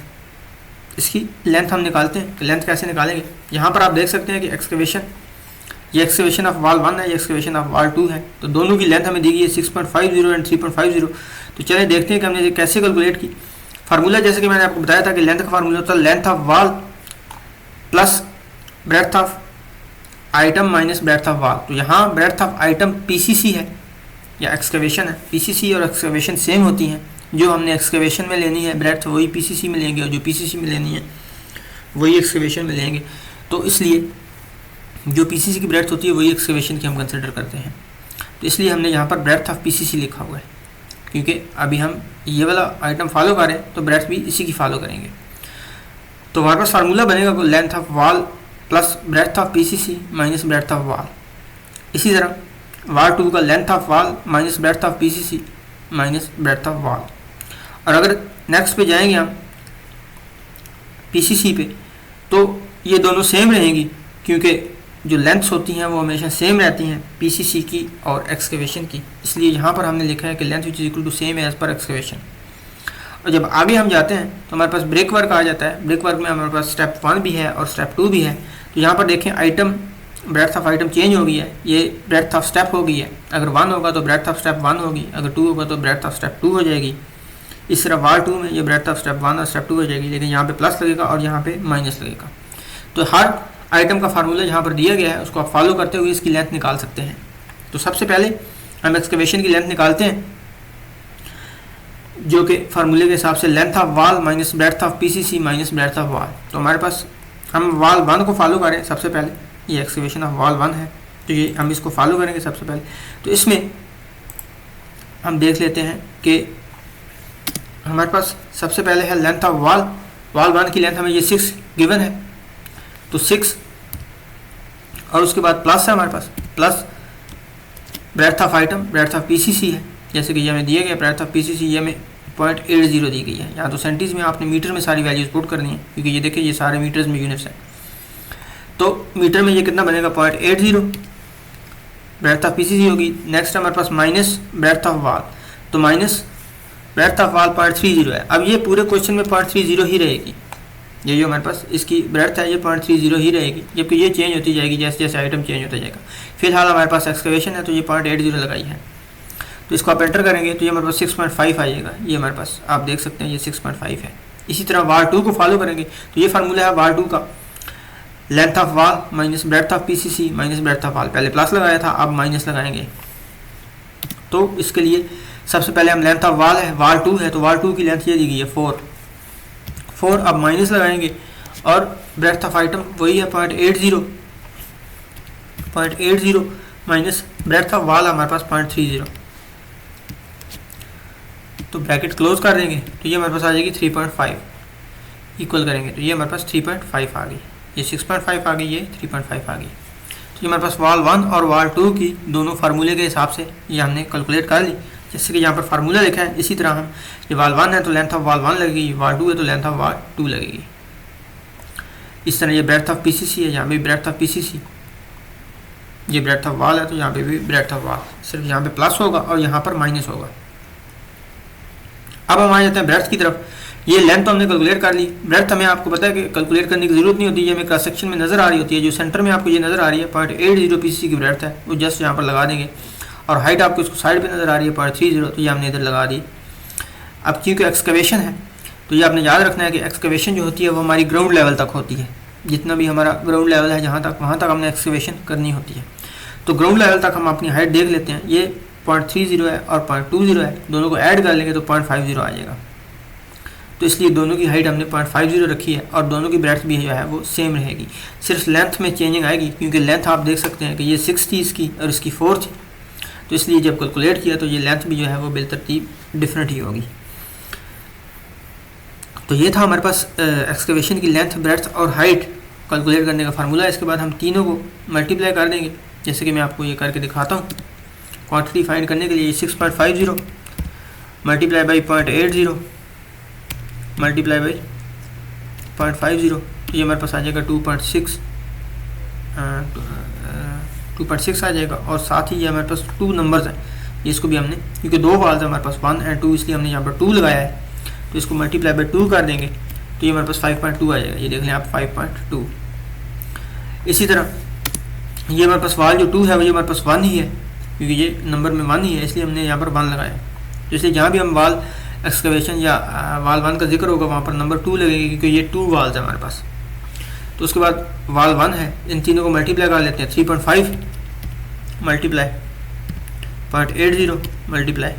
इसकी लेंथ हम निकालते हैं। तो लेंथ कैसे निकालेंगे, यहाँ पर आप देख सकते हैं कि एक्सकवेशन, ये एक्सकवेशन ऑफ वाल 1 है, ये एक्सकवेशन ऑफ वाल 2 है। तो दोनों की लेंथ हमें दी गई है 6.50 एंड 3.50। तो चलिए देखते हैं कि हमने ये कैसे कैलकुलेट की। फार्मूला जैसे कि मैंने आपको बताया था कि लेंथ का फार्मूला होता है लेंथ ऑफ वाल plus breadth of item minus breadth of wall. तो यहाँ ब्रेड्थ ऑफ आइटम पीसीसी है, या एक्सकवेशन है, पीसीसी और एक्सकवेशन सेम होती हैं। जो हमने एक्सकवेशन में लेनी है ब्रेड्थ वही पीसीसी में लेंगे और जो पीसीसी में लेनी है वही एक्सकवेशन में लेंगे। तो इसलिए जो पीसीसी की ब्रेड्थ होती है वही एक्सकवेशन की हम कंसिडर करते हैं। तो इसलिए हमने यहाँ पर ब्रेड्थ ऑफ पीसीसी लिखा हुआ है, क्योंकि अभी हम ये वाला आइटम फॉलो करें तो ब्रेड्थ भी इसी की फॉलो करेंगे। तो हमारे पास फार्मूला बनेगा length of wall plus breadth of PCC minus breadth of wall. इसी तरह वाल 2 का length of wall minus breadth of PCC minus breadth of wall. और अगर नेक्स्ट पे जाएंगे हम पीसीसी पे, तो ये दोनों सेम रहेंगी, क्योंकि जो लेंथ्स होती हैं वो हमेशा सेम रहती हैं पीसीसी की और एक्सकवेशन की। इसलिए यहाँ पर हमने लिखा है कि length which is equal to same as per excavation. और जब आगे हम जाते हैं तो हमारे पास ब्रेक वर्क आ जाता है। ब्रेक वर्क में हमारे पास स्टेप 1 भी है और स्टेप 2 भी है। तो यहाँ पर देखें item breadth of item change हो गई है, ये ब्रेड्थ ऑफ स्टेप हो गई है। अगर 1 होगा तो ब्रेड्थ ऑफ स्टेप 1 होगी, अगर 2 होगा तो ब्रेड्थ ऑफ स्टेप 2 हो जाएगी। इस तरह वाल 2 में ये ब्रेड्थ ऑफ स्टेप 1 और स्टेप 2 हो जाएगी, लेकिन यहाँ पे प्लस लगेगा और यहाँ पे माइनस लगेगा। तो हर आइटम का फार्मूला जहाँ पर दिया गया है उसको आप फॉलो करते हुए इसकी लेंथ निकाल सकते हैं। तो सबसे पहले हम एक्सकवेशन की लेंथ निकालते हैं, जो कि फार्मूले के हिसाब से length of wall minus breadth of PCC minus breadth of wall. तो हमारे पास हम वॉल 1 को फॉलो करें सबसे पहले, ये एक्सकवेशन ऑफ वॉल 1 है, तो ये हम इसको फॉलो करेंगे सबसे पहले। तो इसमें हम देख लेते हैं कि हमारे पास सबसे पहले है लेंथ ऑफ वॉल 1 की लेंथ हमें ये 6 गिवन है, तो 6 और उसके बाद प्लस है हमारे पास plus breadth of item breadth of PCC है, जैसे कि ये हमें दिया गया ब्रेड्थ ऑफ पीसीसी ये हमें 0.80 दी गई है। यहाँ तो सेंटीज में आपने मीटर में सारी वैल्यूज पुट करनी है, क्योंकि ये देखिए ये सारे मीटर्स में यूनिट्स हैं। तो मीटर में ये कितना बनेगा 0.80 ब्रेड्थ ऑफ पीसीसी होगी। नेक्स्ट हमारे पास माइनस ब्रेड्थ ऑफ वॉल, तो माइनस ब्रेड्थ ऑफ वॉल 0.30 है। अब ये पूरे क्वेश्चन में 0.30 ही रहेगी, ये जो हमारे पास इसकी ब्रेड्थ है ये 0.30 ही रहेगी, जबकि ये चेंज होती जाएगी जैसे जैसे आइटम चेंज होता जाएगा। फिलहाल हमारे पास एक्सकवेशन है तो ये 0.80 लगाई है, तो इसको आप एंटर करेंगे तो ये हमारे पास 6.5 आएगा। ये हमारे पास आप देख सकते हैं ये 6.5 है। इसी तरह वाल 2 को फॉलो करेंगे तो ये फार्मूला है वाल 2 का length of wall minus breadth of PCC minus breadth of wall. पहले प्लस लगाया था, अब माइनस लगाएंगे। तो इसके लिए सबसे पहले हम लेंथ ऑफ वॉल है वाल 2 है, तो वाल 2 की लेंथ ये दी गई है 4। अब माइनस लगाएंगे और ब्रेड्थ ऑफ आइटम वही है 0.80 माइनस ब्रेड्थ ऑफ वॉल हमारे पास 0.30। तो ब्रैकेट क्लोज कर देंगे तो ये हमारे पास आ जाएगी 3.5। इक्वल करेंगे तो ये हमारे पास 3.5 आ गई, ये 6.5 आ गई, ये 3.5 आ गई। तो ये हमारे पास वाल 1 और वाल 2 की दोनों फार्मूले के हिसाब से ये हमने कैलकुलेट कर ली। जैसे कि यहाँ पर फार्मूला लिखा है, इसी तरह हम ये वाल 1 है तो लेंथ ऑफ वाल 1 लगेगी, वाल 2 है तो लेंथ ऑफ वाल 2 लगेगी। इस तरह ये ब्रेड्थ ऑफ पीसीसी है, यहाँ पे ब्रेड्थ ऑफ पीसीसी, ये ब्रेड्थ ऑफ वाल है तो यहाँ पे भी ब्रेड्थ ऑफ वाल, सिर्फ यहाँ पे प्लस होगा और यहाँ पर माइनस होगा। अब हम आ जाते हैं ब्रेड्थ की तरफ। ये लेंथ तो हमने कैलकुलेट कर ली, ब्रेड्थ हमें आपको पता है कि कैलकुलेट करने की जरूरत नहीं होती, ये हमें क्रॉस सेक्शन में नजर आ रही होती है। जो सेंटर में आपको ये नजर आ रही है 0.80 पीसीसी की ब्रेड्थ है, वो जस्ट यहाँ पर लगा देंगे। और हाइट आपको इसको साइड पे नजर आ रही है 0.30, तो ये हमने इधर लगा दी। अब क्योंकि एक्सकवेशन है तो ये आपने याद रखना है कि एक्सकवेशन जो होती है वो हमारी ग्राउंड लेवल तक होती है। जितना भी हमारा ग्राउंड लेवल है जहाँ तक, वहाँ तक हमने एक्सकवेशन करनी होती है। तो ग्राउंड लेवल तक हम अपनी हाइट देख लेते हैं, ये 0.30 है और 0.20 है, दोनों को ऐड कर लेंगे तो 0.50 आ जाएगा। तो इसलिए दोनों की हाइट हमने 0.50 रखी है और दोनों की ब्रेड्थ भी जो है वो सेम रहेगी, सिर्फ लेंथ में चेंजिंग आएगी। क्योंकि लेंथ आप देख सकते हैं कि ये 6 थी इसकी और इसकी 4 थी, तो इसलिए जब कैलकुलेट किया तो ये लेंथ भी जो है वो बेतरतीब डिफरेंट ही होगी। तो ये था हमारे पास एक्सकवेशन की लेंथ ब्रेड्थ और हाइट कैलकुलेट करने का फार्मूला। इसके बाद हम तीनों को मल्टीप्लाई कर देंगे, जैसे कि मैं आपको ये करके दिखाता हूँ। क्वांटिटी फाइंड करने के लिए 6.50 मल्टीप्लाई बाई 0.80 मल्टीप्लाई बाई 0.50, ये हमारे पास आ जाएगा 2.6 आ जाएगा। और साथ ही ये हमारे पास 2 नंबर्स हैं, इसको भी हमने, क्योंकि 2 वाल्स हमारे पास 1 और 2, इसलिए हमने यहाँ पर 2 लगाया है। तो इसको मल्टीप्लाई बाई 2 कर देंगे तो ये हमारे पास 5.2 आ जाएगा। ये देख लें आप 5.2। इसी तरह ये हमारे पास वाल जो 2 है वो ये हमारे पास 1 ही है, क्योंकि ये नंबर में 1 ही है, इसलिए हमने यहाँ पर 1 लगाया। तो इसलिए जहाँ भी हम वाल एक्सकवेशन या वाल 1 का जिक्र होगा वहाँ पर नंबर 2 लगेगी, क्योंकि ये 2 वाल्स है हमारे पास। तो उसके बाद वाल 1 है, इन तीनों को मल्टीप्लाई कर लेते हैं। 3.5 मल्टीप्लाई 0.80 मल्टीप्लाई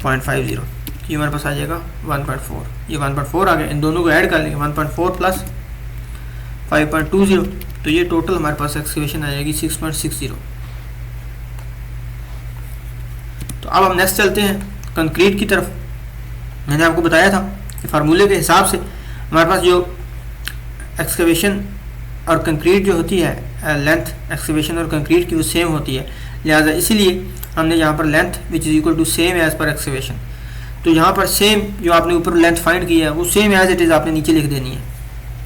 0.50, ये हमारे पास आ जाएगा 1.4। ये 1.4 आ गया, इन दोनों को ऐड कर लेंगे 1.4 प्लस 5.20, तो ये टोटल हमारे पास एक्सकेवेशन आ जाएगी 6.60। तो अब हम नेक्स्ट चलते हैं कंक्रीट की तरफ। मैंने आपको बताया था कि फार्मूले के हिसाब से हमारे पास जो एक्सकेवेशन और कंक्रीट जो होती है, लेंथ एक्सकेवेशन और कंक्रीट की वो सेम होती है, लिहाजा इसीलिए हमने यहाँ पर length which is equal to same as per excavation. तो यहाँ पर सेम जो आपने ऊपर लेंथ फाइंड की है वो सेम एज इट इज़ आपने नीचे लिख देनी है,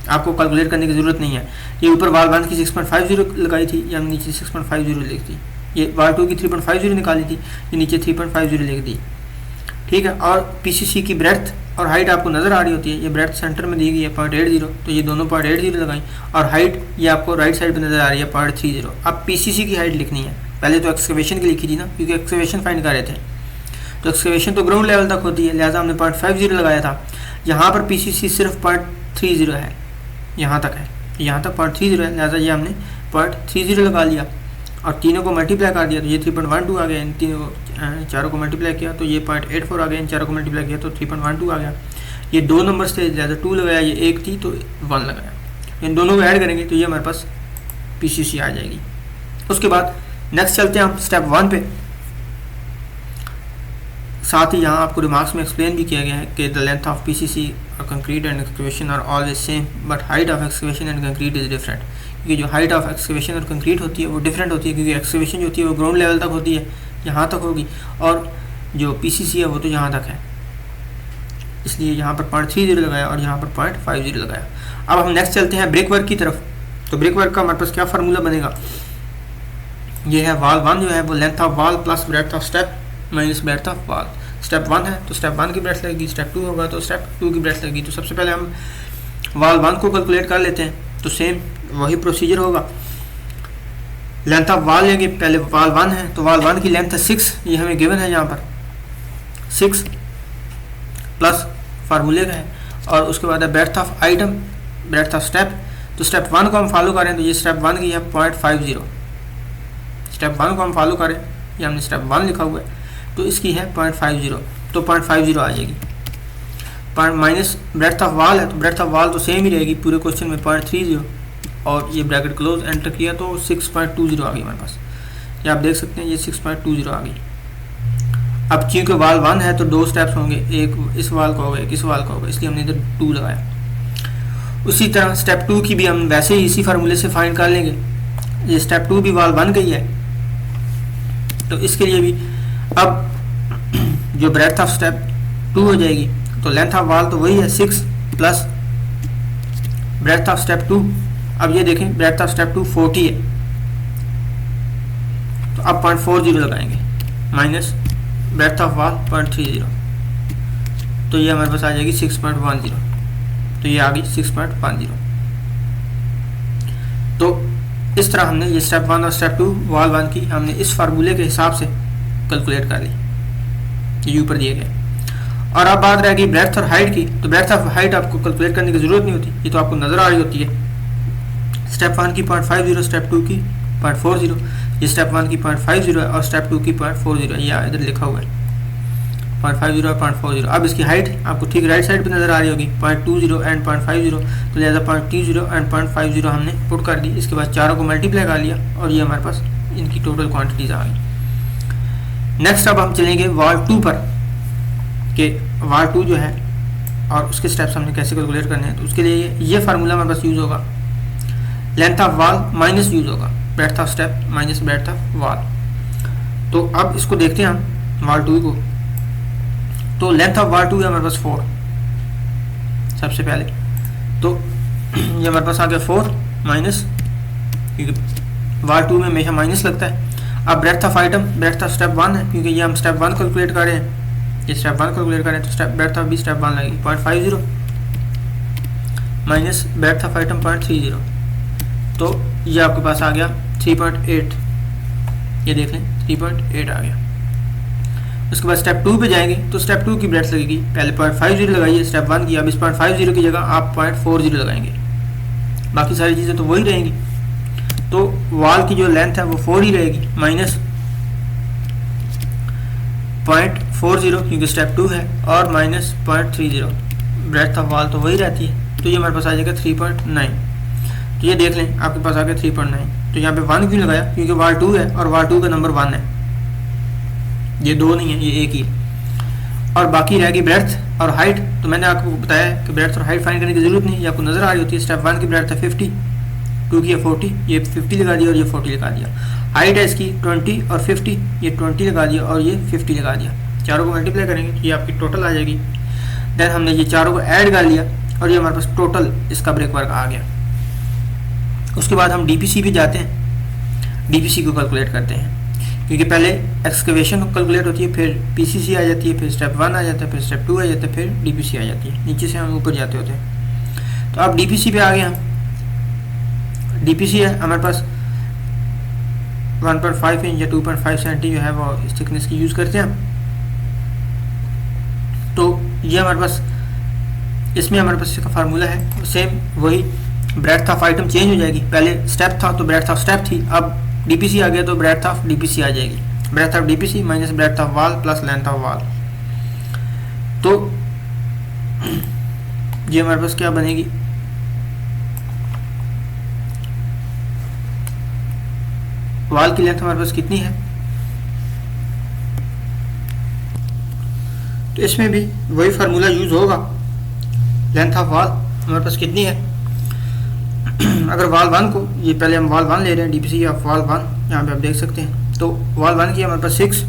आपको कैलकुलेट करने की ज़रूरत नहीं है। ये ऊपर वाल 1 की 6.50 लगाई थी, ये हमने नीचे 6.50 लिख दी। ये वाल 2 की 3.50 निकाली थी, ये नीचे 3.50 लिख दी, ठीक है। और पीसीसी की ब्रेड्थ और हाइट आपको नज़र आ रही होती है, ये ब्रेड्थ सेंटर में दी गई है 0.80, तो ये दोनों 0.80 लगाई, और हाइट ये आपको राइट साइड पे नज़र आ रही है 0.30। अब पीसीसी की हाइट लिखनी है, पहले तो एक्सकेवेशन की लिखी थी ना, क्योंकि एक्सकेवेशन फाइंड कर रहे थे, तो एक्सकेवेशन तो ग्राउंड लेवल तक होती है, लिहाजा हमने 0.50 लगाया था। यहाँ पर पीसीसी सिर्फ 0.30 है, यहाँ तक है, यहाँ तक 0.30 है, लिहाजा ये हमने 0.30 लगा लिया और तीनों को मल्टीप्लाई कर दिया, तो ये 3.12 आ गया। इन तीनों को चारों को मल्टीप्लाई किया तो ये 0.84 आ गया, इन चारों को मल्टीप्लाई किया तो 3.12 आ गया। ये दो नंबर्स थे, ज़्यादा 2 लगाया, ये 1 थी तो 1 लगाया, इन दोनों को ऐड करेंगे तो ये हमारे पास पीसीसी आ जाएगी। उसके बाद नेक्स्ट चलते हैं हम स्टेप 1 पे। साथ ही यहाँ आपको रिमार्क्स में एक्सप्लेन भी किया गया है कि द लेंथ ऑफ पीसीसी और concrete and excavation are always same but height of excavation and concrete is different. क्योंकि जो हाइट ऑफ एक्सकेवेशन और कंक्रीट होती है वो डिफरेंट होती है, क्योंकि एक्सकेवेशन जो होती है वो ग्राउंड लेवल तक होती है, यहाँ तक होगी, और जो पीसीसी है वो तो यहाँ तक है, इसलिए यहाँ पर 0.30 लगाया और यहाँ पर 0.50 लगाया। अब हम नेक्स्ट चलते हैं ब्रिक वर्क की तरफ। तो ब्रिक वर्क का हमारे पास क्या फार्मूला बनेगा, ये है वाल 1 जो है वो लेंथ ऑफ वाल plus breadth of step minus breadth of वाल। स्टेप 1 है तो स्टेप 1 की ब्रेड्थ लगेगी, स्टेप 2 होगा तो स्टेप 2 की ब्रेड्थ लगेगी। तो सबसे पहले हम वाल 1 को कैलकुलेट कर लेते हैं, तो सेम वही प्रोसीजर होगा। लेंथ ऑफ वाल लेंगे, पहले वाल 1 है तो वाल 1 की लेंथ है 6, ये हमें गिवन है यहाँ पर 6 प्लस फार्मूले का है, और उसके बाद है breadth of item, breadth of step. तो स्टेप 1 को हम फॉलो करें तो ये स्टेप 1 की है 0.50, स्टेप 1 को हम फॉलो करें, ये हमने स्टेप 1 लिखा हुआ है तो इसकी है 0.50, तो 0.50 आ जाएगी। माइनस ब्रेड्थ ऑफ वाल है तो ब्रेड्थ ऑफ वाल तो सेम ही रहेगी पूरे क्वेश्चन में 0.30, और ये ब्रैकेट क्लोज एंटर किया तो 6.20 आ गई हमारे पास, ये आप देख सकते हैं ये 6.20 आ गई। अब चूँकि वाल 1 है तो 2 स्टेप्स होंगे, एक इस वाल का होगा एक इस वाल का होगा, इसलिए हमने इधर 2 लगाया। उसी तरह स्टेप 2 की भी हम वैसे ही इसी फार्मूले से फाइंड कर लेंगे। ये स्टेप 2 भी वाल बन गई है, तो इसके लिए भी अब जो ब्रेड्थ ऑफ स्टेप 2 हो जाएगी, तो लेंथ ऑफ वाल तो वही है 6 प्लस ब्रेड्थ ऑफ स्टेप 2। अब ये देखें ब्रेड्थ ऑफ स्टेप 2 40 है, तो अब 0.40 लगाएंगे माइनस ब्रेड्थ ऑफ वाल 0.30, तो ये हमारे पास आ जाएगी 6.10, तो ये आ गई 6.10। तो इस तरह हमने ये स्टेप 1 और स्टेप 2 वाल 1 की हमने इस फार्मूले के हिसाब से कैलकुलेट कर ली, ये ऊपर दिए गए। और अब बात रह गई ब्रेड्थ और हाइट की, तो ब्रेड्थ ऑफ हाइट आपको कैलकुलेट करने की ज़रूरत नहीं होती, ये तो आपको नज़र आ रही होती है। स्टेप 1 की 0.50, स्टेप 2 की 0.40, ये स्टेप 1 की 0.50 है और स्टेप 2 की 0.40 है, ये इधर लिखा हुआ है 0.50 और 0.40। अब इसकी हाइट आपको ठीक राइट साइड पे नज़र आ रही होगी 0.20 एंड 0.50, तो लिहाजा 0.30 एंड 0.50 हमने पुट कर दी। इसके बाद चारों को मल्टीप्लाई कर लिया और ये हमारे पास इनकी टोटल क्वान्टिटीज़ आ गई। नेक्स्ट अब हम चलेंगे वाल 2 पर, कि वाल 2 जो है और उसके स्टेप्स हमने कैसे कैलकुलेट करने हैं। तो उसके लिए ये फार्मूला हमारे पास यूज़ होगा, लेंथ ऑफ वाल माइनस यूज़ होगा breadth of step minus breadth of wall. तो अब इसको देखते हैं हम वाल 2 को। तो लेंथ ऑफ वाल 2 है हमारे पास 4 सबसे पहले, तो ये हमारे पास आ गया 4 माइनस, क्योंकि वाल 2 में हमेशा माइनस लगता है। अब breadth of item, breadth of step 1 है, क्योंकि ये हम स्टेप 1 कैलकुलेट कर रहे हैं, ये स्टेप 1 कैलकुलेट करें तो स्टेप ब्रेड्थ ऑफ भी स्टेप 1 लगेगी 0.50 माइनस ब्रेड्थ ऑफ आइटम 0.30, तो ये आपके पास आ गया 3.8, ये देख लें 3.8 आ गया। उसके बाद स्टेप 2 पे जाएंगे तो स्टेप 2 की ब्रेड्थ लगेगी, पहले 0.50 लगाइए स्टेप 1 की, अब इस 0.50 की जगह आप 0.40 लगाएंगे, बाकी सारी चीज़ें तो वही रहेंगी। तो वॉल की जो लेंथ है वो 4 ही रहेगी, माइनस 0.40 क्योंकि स्टेप 2 है, और माइनस 0.30 ब्रेड्थ ऑफ वॉल तो वही रहती है, तो ये हमारे पास आ जाएगा 3.9। तो ये देख लें आपके पास आ गया 3.9। तो यहाँ पे 1 क्यों लगाया, क्योंकि वॉल 2 है और वॉल 2 का नंबर 1 है, ये 2 नहीं है, ये एक ही है। और बाकी रहेगी ब्रेड्थ और हाइट। तो मैंने आपको बताया कि ब्रेड्थ और हाइट फाइंड करने की जरूरत नहीं, ये आपको नजर आ रही होती है। स्टेप 1 की ब्रेड्थ है 50, 2 की है 40, ये 50 लगा दिया और ये 40 लगा दिया। हाइट है इसकी 20 और 50, ये 20 लगा दिया और ये 50 लगा दिया। चारों को मल्टीप्लाई करेंगे तो ये आपकी टोटल आ जाएगी। देन हमने ये चारों को ऐड कर लिया और ये हमारे पास टोटल इसका ब्रेक वर्क आ गया। उसके बाद हम डीपीसी भी जाते हैं, डीपीसी को कैलकुलेट करते हैं, क्योंकि पहले एक्सकवेशन कैलकुलेट होती है, फिर पीसीसी आ जाती है, फिर स्टेप 1 आ जाता है, फिर स्टेप 2 आ जाता है, फिर डीपीसी आ जाती है। नीचे से हम ऊपर जाते होते हैं। तो अब डीपीसी पे आ गए हम। डीपीसी है हमारे पास 1.5 इंच या 2.5 सेंटी जो है वो इस थिकनेस की यूज़ करते हैं हम। तो ये हमारे पास, इसमें हमारे पास इसका फार्मूला है सेम वही। ब्रेड्थ ऑफ आइटम चेंज हो जाएगी, पहले स्टेप था तो ब्रेड्थ ऑफ स्टेप थी, अब डीपीसी आ गया तो ब्रेड्थ ऑफ डीपीसी आ जाएगी। Breadth of DPC minus breadth of wall plus length of wall. तो ये हमारे पास क्या बनेगी, वॉल की लेंथ हमारे पास कितनी है, तो इसमें भी वही फार्मूला यूज होगा। लेंथ ऑफ वॉल हमारे पास कितनी है, अगर वॉल 1 को, ये पहले हम वॉल 1 ले रहे हैं, डीपीसी ऑफ वॉल 1 यहाँ पे आप देख सकते हैं। तो वॉल 1 की हमारे पास 6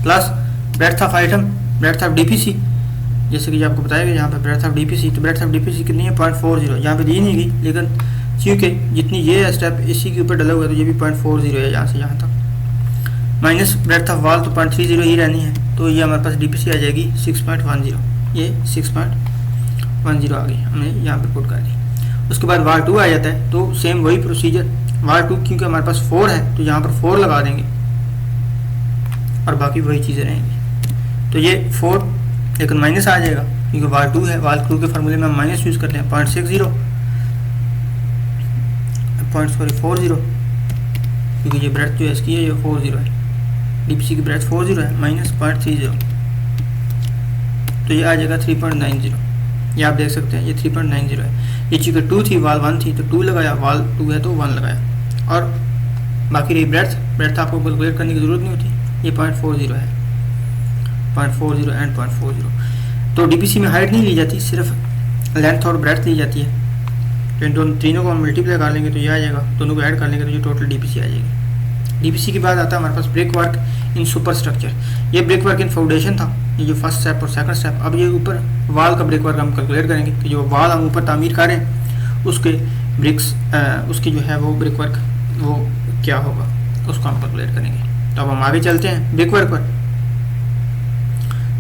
plus breadth of item, breadth of DPC, जैसे कि आपको बताया गया यहाँ पे ब्रेड्थ ऑफ डीपीसी। तो ब्रेड्थ ऑफ डीपीसी कितनी है 0.40, यहाँ पे दी नहीं गई, लेकिन क्योंकि जितनी ये स्टेप इसी के ऊपर डला हुआ है तो ये भी 0.40 है यहाँ से यहाँ तक, माइनस ब्रेड्थ ऑफ वॉल तो 0.30 ही रहनी है। तो ये हमारे पास डीपीसी आ जाएगी 6.10, ये 6.10 आ गई, हमने यहाँ पे पुट कर दी। उसके बाद वार 2 आ जाता है, तो सेम वही प्रोसीजर। वार 2 क्योंकि हमारे पास 4 है तो यहाँ पर 4 लगा देंगे और बाकी वही चीज़ें रहेंगी। तो ये 4 लेकिन माइनस आ जाएगा क्योंकि वार 2 है, वार 2 के फार्मूले में हम माइनस यूज़ करते हैं। 40 क्योंकि ये ब्रेथ जो है इसकी है ये 40 है, डीपीसी की ब्रेथ 40 है, माइनस 0.30, तो ये आ जाएगा 3.90। ये आप देख सकते हैं ये 3.90 है। ये चूँकि 2 थी, वाल 1 थी तो 2 लगाया, वाल 2 है तो 1 लगाया, और बाकी रही ब्रेथ आपको कैलकुलेट करने की ज़रूरत नहीं होती। ये 0.40 है, 0.40 एंड 0.40। तो डीपीसी में हाइट नहीं ली जाती, सिर्फ लेंथ और ब्रेथ ली जाती है। तो इन दोनों तीनों को हम मल्टीप्लाई कर लेंगे तो ये आ जाएगा, दोनों को ऐड कर लेंगे तो ये टोटल डीपीसी आ जाएगी। डीपीसी के बाद आता है हमारे पास brick work in superstructure. ये ब्रेक वर्क इन फाउंडेशन था, ये जो फर्स्ट स्टेप और सेकंड स्टेप। अब ये ऊपर वाल का ब्रेक वर्क हम कैलकुलेट करेंगे कि जो वाल हम ऊपर तामीर करें उसके ब्रिक्स उसकी जो है वो ब्रेक वर्क वो क्या होगा उसको हम कैलकुलेट करेंगे। तो अब हम आगे चलते हैं ब्रेक वर्क पर।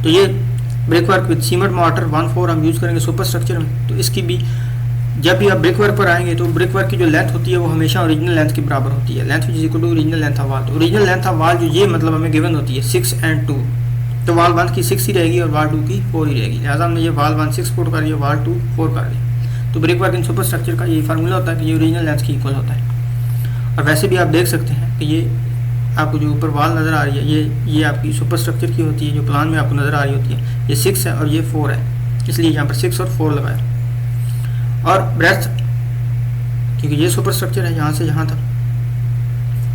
तो ये brick work with cement mortar 1/4 हम यूज़ करेंगे सुपर स्ट्रक्चर में। तो इसकी भी जब भी आप ब्रेक वर्क पर आएंगे तो ब्रेक वर्क की जो लेंथ होती है वो हमेशा ओरिजिनल लेंथ के बराबर होती है। Length is equal to original length of wall. तो ओरिजिनल लेंथ ऑफ वाल जो ये मतलब हमें गिवन होती है 6 और 2, तो वाल 1 की 6 ही रहेगी और वाल 2 की 4 ही रहेगी। लिहाजा हमने ये वाल 1 6 पुट कर दिया, वाल 2 4 कर दिया। तो brick work in superstructure का यही फार्मूला होता है कि ये ओरिजिनल लेंथ की इक्वल होता है। और वैसे भी आप देख सकते हैं कि ये आपको जो ऊपर वाल नज़र आ रही है ये आपकी सुपर स्ट्रक्चर की होती है, जो प्लान में आपको नज़र आ रही होती है। ये 6 है और ये 4 है, इसलिए यहाँ पर 6 और 4 लगाया। और ब्रेथ क्योंकि ये सुपर स्ट्रक्चर है यहाँ से यहाँ तक,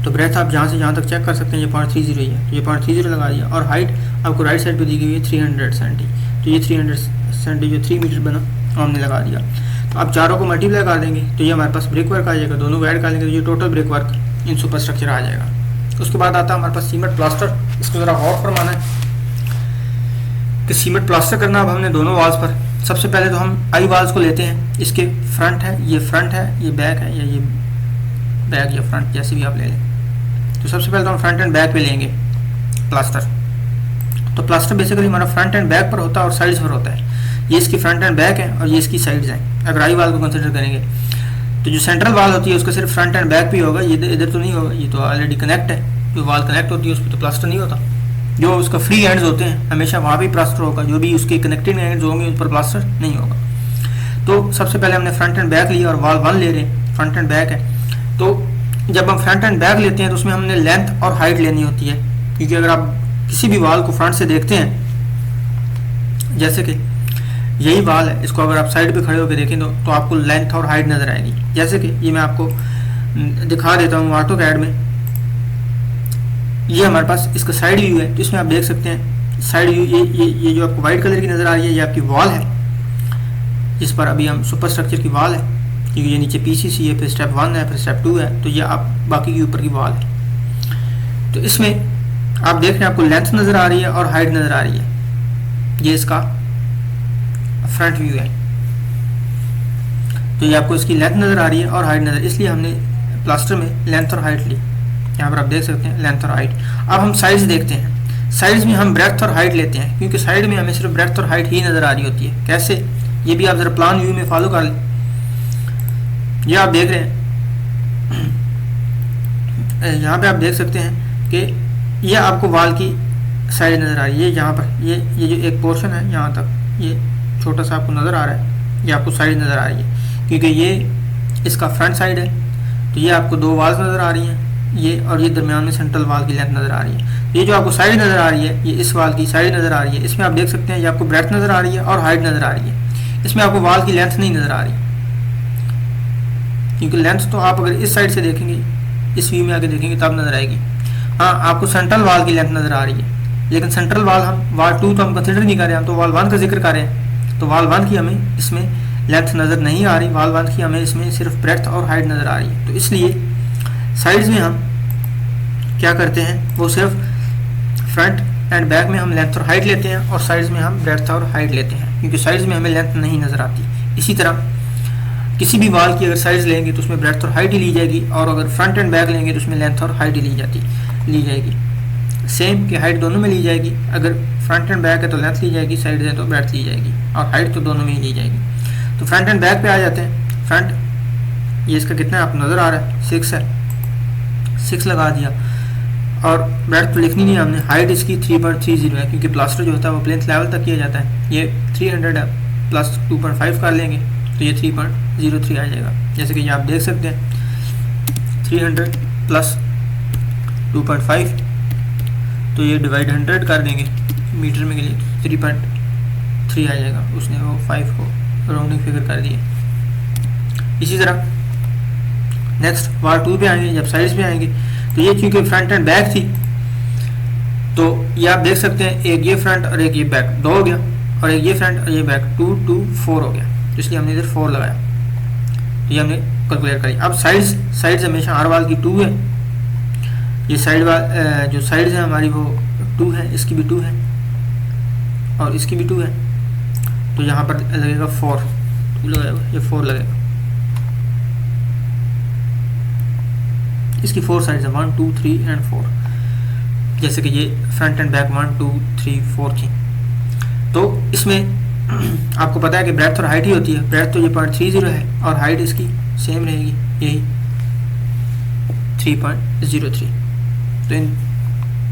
तो ब्रेथ आप जहाँ से जहाँ तक चेक कर सकते हैं ये 0.30 ही है, तो ये 0.30 लगा दिया। और हाइट आपको राइट साइड पे दी गई है 300 सेंटी, तो ये 300 सेंटी जो 3 मीटर बना हमने लगा दिया। तो आप चारों को मल्टीप्लाई कर देंगे तो ये हमारे पास ब्रेक वर्क आ जाएगा, दोनों को ऐड कर लेंगे तो ये total brick work in superstructure आ जाएगा। उसके बाद आता है हमारे पास सीमेंट प्लास्टर। इसको ज़रा गौर फरमाना है कि सीमेंट प्लास्टर करना अब हमने दोनों वाल्स पर। सबसे पहले तो हम आई वाल्स को लेते हैं, इसके फ्रंट है, ये बैक है, या ये बैक या फ्रंट जैसे भी आप ले लें। तो सबसे पहले तो हम फ्रंट एंड बैक पे लेंगे प्लास्टर। तो प्लास्टर बेसिकली हमारा फ्रंट एंड बैक पर होता है और साइड्स पर होता है। ये इसकी फ्रंट एंड बैक है और ये इसकी साइड्स हैं। अगर आई वाल को कंसिडर करेंगे तो जो सेंट्रल वाल होती है उसका सिर्फ फ्रंट एंड बैक भी होगा, ये इधर तो नहीं होगा, ये तो ऑलरेडी कनेक्ट है। जो वाल कनेक्ट होती है उस पर तो प्लास्टर नहीं होता। जो उसका फ्री एंड्स होते हैं हमेशा वहाँ भी प्लास्टर होगा, जो भी उसके कनेक्टेड एंड्स होंगे उस पर प्लास्टर नहीं होगा। तो सबसे पहले हमने फ्रंट एंड बैक लिया और वाल 1 ले रहे हैं, फ्रंट एंड बैक है। तो जब हम फ्रंट एंड बैक लेते हैं तो उसमें हमने लेंथ और हाइट लेनी होती है, क्योंकि अगर आप किसी भी वाल को फ्रंट से देखते हैं, जैसे कि यही वाल है, इसको अगर आप साइड पे खड़े होकर देखें तो आपको लेंथ और हाइट नज़र आएगी। जैसे कि ये मैं आपको दिखा देता हूँ ऑटोकैड में। ये हमारे पास इसका साइड व्यू है, तो इसमें आप देख सकते हैं साइड व्यू, ये जो आपको वाइट कलर की नज़र आ रही है, ये आपकी वॉल है, जिस पर अभी हम सुपर स्ट्रक्चर की वॉल है, क्योंकि ये नीचे पीसीसी है, फिर स्टेप 1 है, फिर स्टेप 2 है, तो ये आप बाकी के ऊपर की वॉल है। तो इसमें आप देख रहे हैं आपको लेंथ नज़र आ रही है और हाइट नज़र आ रही है। ये इसका फ्रंट व्यू है, तो ये आपको इसकी लेंथ नज़र आ रही है और हाइट नज़र, इसलिए हमने प्लास्टर में लेंथ और हाइट ली। यहाँ पर आप देख सकते हैं लेंथ और हाइट। अब हम साइड्स देखते हैं। साइड्स में हम ब्रेड्थ और हाइट लेते हैं, क्योंकि साइड में हमें सिर्फ ब्रेड्थ और हाइट ही नज़र आ रही होती है। कैसे, ये भी आप ज़रा प्लान व्यू में फॉलो कर लें। ये आप देख रहे हैं, यहाँ पे आप देख सकते हैं कि ये आपको वॉल की साइड नज़र आ रही है। यहाँ पर ये जो एक पोर्शन है यहाँ तक, ये छोटा सा आपको नज़र आ रहा है, ये आपको साइड नज़र आ रही है, क्योंकि ये इसका फ्रंट साइड है। तो ये आपको दो वॉल्स नज़र आ रही हैं, ये और ये दरमियान में सेंट्रल वॉल की लेंथ नज़र आ रही है। ये जो आपको साइड नज़र आ रही है, ये इस वॉल की साइड नज़र आ रही है। इसमें आप देख सकते हैं ये आपको ब्रेड्थ नज़र आ रही है और हाइट नज़र आ रही है। इसमें आपको वॉल की लेंथ नहीं नज़र आ रही, क्योंकि लेंथ तो आप अगर इस साइड से देखेंगे, इस व्यू में आके देखेंगे तब नज़र आएगी। हाँ, आपको सेंट्रल वॉल की लेंथ नज़र आ रही है, लेकिन सेंट्रल वॉल हम वॉल 2 तो हम कंसिडर नहीं कर रहे हैं, हम तो वॉल 1 का जिक्र कर रहे हैं। तो वॉल 1 की हमें इसमें लेंथ नज़र नहीं आ रही, वॉल 1 की हमें इसमें सिर्फ ब्रेड्थ और हाइट नज़र आ रही है। तो इसलिए साइड्स में हम क्या करते हैं, वो सिर्फ फ्रंट एंड बैक में हम लेंथ और हाइट लेते हैं, और साइड्स में हम ब्रेड्थ और हाइट लेते हैं, क्योंकि साइड्स में हमें लेंथ नहीं नज़र आती। इसी तरह किसी भी वॉल की अगर साइड्स लेंगे तो उसमें ब्रेड्थ और हाइट ही ली जाएगी, और अगर फ्रंट एंड बैक लेंगे तो उसमें लेंथ और हाइट ही ली जाएगी। सेम कि हाइट दोनों में ली जाएगी। अगर फ्रंट एंड बैक है तो लेंथ ली जाएगी, साइड है तो ब्रेड्थ ली जाएगी, और हाइट तो दोनों में ही ली जाएगी। तो फ्रंट एंड बैक पे आ जाते हैं। फ्रंट ये इसका कितना है आपको नज़र आ रहा है, 6 है, 6 लगा दिया, और ब्रेड्थ तो लिखनी नहीं है हमने। हाइट इसकी 3.30 है, क्योंकि प्लास्टर जो होता है वो प्लेन्थ लेवल तक किया जाता है। ये 300 है, प्लस 2.5 कर लेंगे तो ये 3.03 आ जाएगा। जैसे कि ये आप देख सकते हैं 300 प्लस 2.5, तो ये डिवाइड 100 कर देंगे मीटर में के लिए, 3.3 आ जाएगा। उसने वो 5 को राउंडिंग फिगर कर दिए। इसी तरह नेक्स्ट वॉल 2 पे आएंगे, जब साइड्स पे आएंगे तो ये क्योंकि फ्रंट एंड बैक थी, तो ये आप देख सकते हैं एक ये फ्रंट और एक ये बैक, 2 हो गया, और एक ये फ्रंट और ये बैक, 2 2 4 हो गया। तो इसलिए हमने इधर 4 लगाया, तो ये हमने कैलकुलेट करी। अब साइड्स हमेशा हर वाल की 2 है। ये साइड वाल जो साइड्स है हमारी वो 2 है, इसकी भी 2 है और इसकी भी 2 है, तो यहाँ पर लगेगा 4, 2 लगाएगा, ये 4 लगेगा। इसकी 4 साइड्स है, 1 2 3 एंड 4, जैसे कि ये फ्रंट एंड बैक 1 2 3 4 थी। तो इसमें आपको पता है कि ब्रेड्थ और हाइट ही होती है। ब्रेड्थ तो ये 0.30 है और हाइट इसकी सेम रहेगी, यही 3.03। तो इन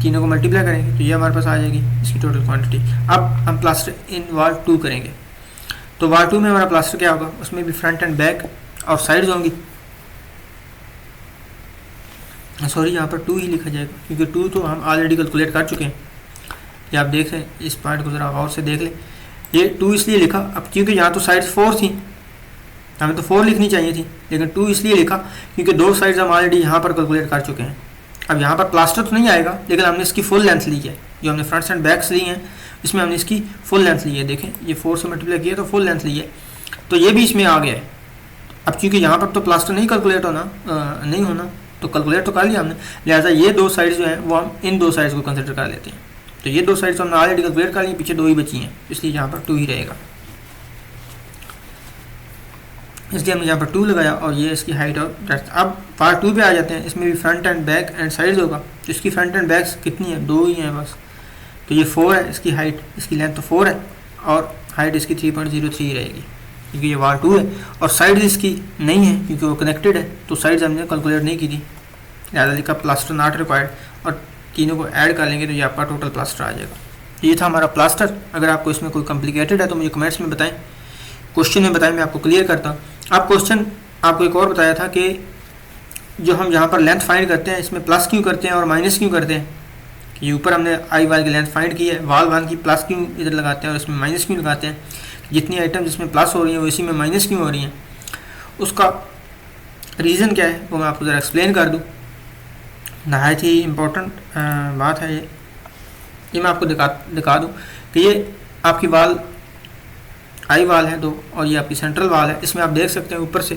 तीनों को मल्टीप्लाई करेंगे तो ये हमारे पास आ जाएगी इसकी टोटल क्वांटिटी। अब हम प्लास्टर इन वॉल 2 करेंगे, तो वॉल 2 में हमारा प्लास्टर क्या होगा, उसमें भी फ्रंट एंड बैक और साइड्स होंगी। सॉरी, यहाँ पर 2 ही लिखा जाएगा, क्योंकि 2 तो हम ऑलरेडी कैलकुलेट कर चुके हैं। ये आप देख रहे हैं, इस पॉइंट को ज़रा गौर से देख लें। ये 2 इसलिए लिखा, अब क्योंकि यहाँ तो साइड्स 4 थी, हमें तो 4 लिखनी चाहिए थी, लेकिन 2 इसलिए लिखा क्योंकि 2 साइड्स हम ऑलरेडी यहाँ पर कैलकुलेट कर चुके हैं। अब यहाँ पर प्लास्टर तो नहीं आएगा, लेकिन हमने इसकी फुल लेंथ ली है। जो हमने फ्रंट्स एंड बैक्स ली हैं, इसमें हमने इसकी फुल लेंथ ली है। देखें, ये 4 से मल्टीप्लाई किया तो फुल लेंथ ली है, तो ये भी इसमें आ गया है। अब क्योंकि यहाँ पर तो प्लास्टर नहीं कैलकुलेट नहीं होना, तो कैलकुलेट तो कर लिया हमने, लिहाजा ये 2 साइड्स जो हैं वो हम इन 2 साइड्स को कंसिडर कर लेते हैं। तो ये 2 साइड्स हमने ऑलरेडी कैलकुलेट कर ली, पीछे 2 ही बची हैं, इसलिए यहाँ पर 2 ही रहेगा। इसलिए हमने यहाँ पर 2 लगाया, और ये इसकी हाइट और ब्रेड्थ। अब पार्ट 2 पे आ जाते हैं। इसमें भी front end back and sides होगा, तो इसकी फ्रंट एंड बैक कितनी है, 2 ही हैं बस। तो ये 4 है, इसकी हाइट, इसकी लेंथ तो 4 है, और हाइट इसकी 3.03 रहेगी, क्योंकि ये वाल 2 है। और साइड्स इसकी नहीं है क्योंकि वो कनेक्टेड है, तो साइड्स हमने कैलकुलेट नहीं की थी, लिहाजा लिखा प्लास्टर नॉट रिक्वायर्ड, और तीनों को ऐड कर लेंगे तो ये आपका टोटल प्लास्टर आ जाएगा। ये था हमारा प्लास्टर। अगर आपको इसमें कोई कॉम्प्लिकेटेड है तो मुझे कमेंट्स में बताएं, क्वेश्चन में बताएं, मैं आपको क्लियर करता हूँ। आप क्वेश्चन आपको एक और बताया था कि जो हम यहाँ पर लेंथ फाइंड करते हैं इसमें प्लस क्यों करते हैं और माइनस क्यों करते हैं, कि ऊपर हमने आई वाल की लेंथ फाइंड की है, वाल 1 की प्लस क्यों इधर लगाते हैं और इसमें माइनस क्यों लगाते हैं, जितनी आइटम जिसमें प्लस हो रही हैं वो इसी में माइनस क्यों हो रही हैं, उसका रीज़न क्या है वो मैं आपको ज़रा एक्सप्लेन कर दूँ। नहायत ही इम्पोर्टेंट बात है ये मैं आपको दिखा दूँ कि ये आपकी वाल आई वाल है 2 और ये आपकी सेंट्रल वाल है। इसमें आप देख सकते हैं ऊपर से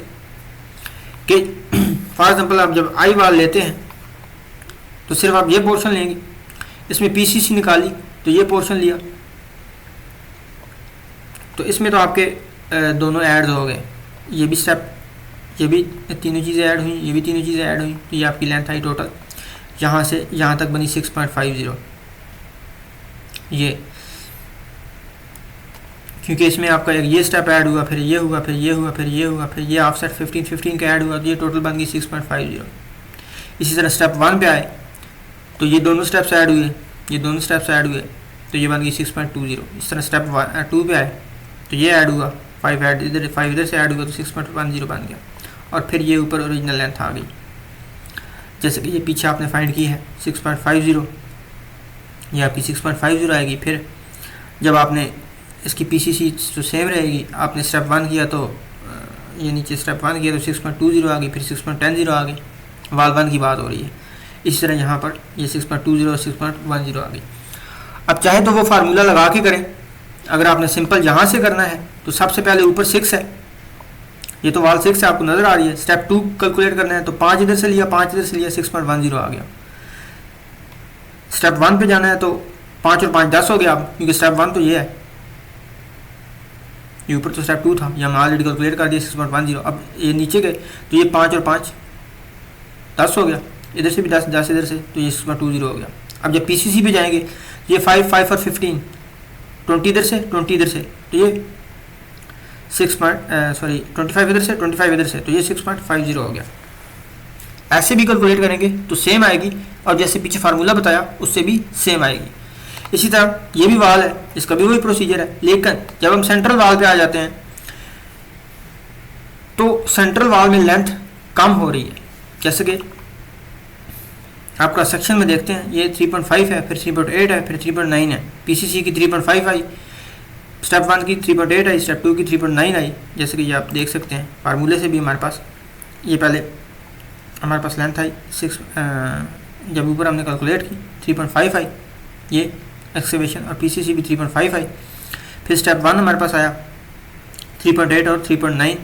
कि फॉर एग्जांपल आप जब आई वाल लेते हैं तो सिर्फ आप ये पोर्शन लेंगे, इसमें पीसीसी निकाली तो ये पोर्शन लिया, तो इसमें तो आपके दोनों ऐड हो गए, ये भी स्टेप, ये भी तीनों चीज़ें ऐड हुई, ये भी तीनों चीज़ें ऐड हुई, तो ये आपकी लेंथ आई टोटल यहाँ से यहाँ तक बनी 6.50। ये क्योंकि इसमें आपका एक ये स्टेप ऐड हुआ, फिर ये हुआ, फिर ये हुआ, फिर ये हुआ, फिर ये ऑफसेट 15 का ऐड हुआ, तो ये टोटल बन गई 6.50। इसी तरह स्टेप 1 पे आए तो ये दोनों स्टेप्स ऐड हुए, ये दोनों स्टेप्स ऐड हुए, तो ये बन गई 6.20। इस तरह स्टेप 2 पे आए तो ये ऐड हुआ, 5 इधर से ऐड हुआ तो 6.10 बन गया, और फिर ये ऊपर ओरिजिनल लेंथ आ गई। जैसे कि ये पीछे आपने फाइंड की है 6.50, ये आपकी 6.50 आएगी। फिर जब आपने इसकी पीसीसी तो सेम रहेगी, आपने स्टेप 1 किया तो ये नीचे स्टेप 1 किया तो 6.20 आ गई, फिर 6.10 आ गई, वाल 1 की बात हो रही है। इसी तरह यहाँ पर ये 6.20 और 6.10 आ गई। अब चाहे तो वो फार्मूला लगा के करें, अगर आपने सिंपल यहाँ से करना है तो सबसे पहले ऊपर 6 है, ये तो वाल 6 है आपको नज़र आ रही है। स्टेप 2 कैलकुलेट करना है तो 5 इधर से लिया, 5 इधर से लिया, 6.10 आ गया। स्टेप 1 पे जाना है तो 5 और 5 10 हो गया, आप क्योंकि स्टेप 1 तो ये है, ये ऊपर तो स्टेप 2 था, ये हम ऑलरेडी कैलकुलेट कर दिया 6.10। अब ये नीचे गए तो ये 5 और 5 10 हो गया, इधर से भी 10 10 इधर से, तो ये 6.20 हो गया। अब जब पीसीसी पे जाएंगे तो ये 5 5 और 15, 20 इधर से 20 इधर से, तो ये 25 इधर से 25 इधर से, तो ये 6.50 हो गया। ऐसे भी कैलकुलेट करेंगे तो सेम आएगी, और जैसे पीछे फार्मूला बताया उससे भी सेम आएगी। इसी तरह ये भी वाल है, इसका भी वही प्रोसीजर है, लेकिन जब हम सेंट्रल वाल पे आ जाते हैं तो सेंट्रल वाल में लेंथ कम हो रही है। जैसे कि आप क्रॉस सेक्शन में देखते हैं ये 3.5 है, फिर 3.8 है, फिर 3.9 है। पीसीसी की 3.5 आई, स्टेप 1 की 3.8 आई, स्टेप 2 की 3.9 आई। जैसे कि ये आप देख सकते हैं फार्मूले से भी हमारे पास, ये पहले हमारे पास लेंथ आई 6, जब ऊपर हमने कैलकुलेट की 3.5 आई ये एक्सकेवेशन, और पीसीसी भी 3.5 आई। फिर स्टेप 1 हमारे पास आया 3.8 और 3.9,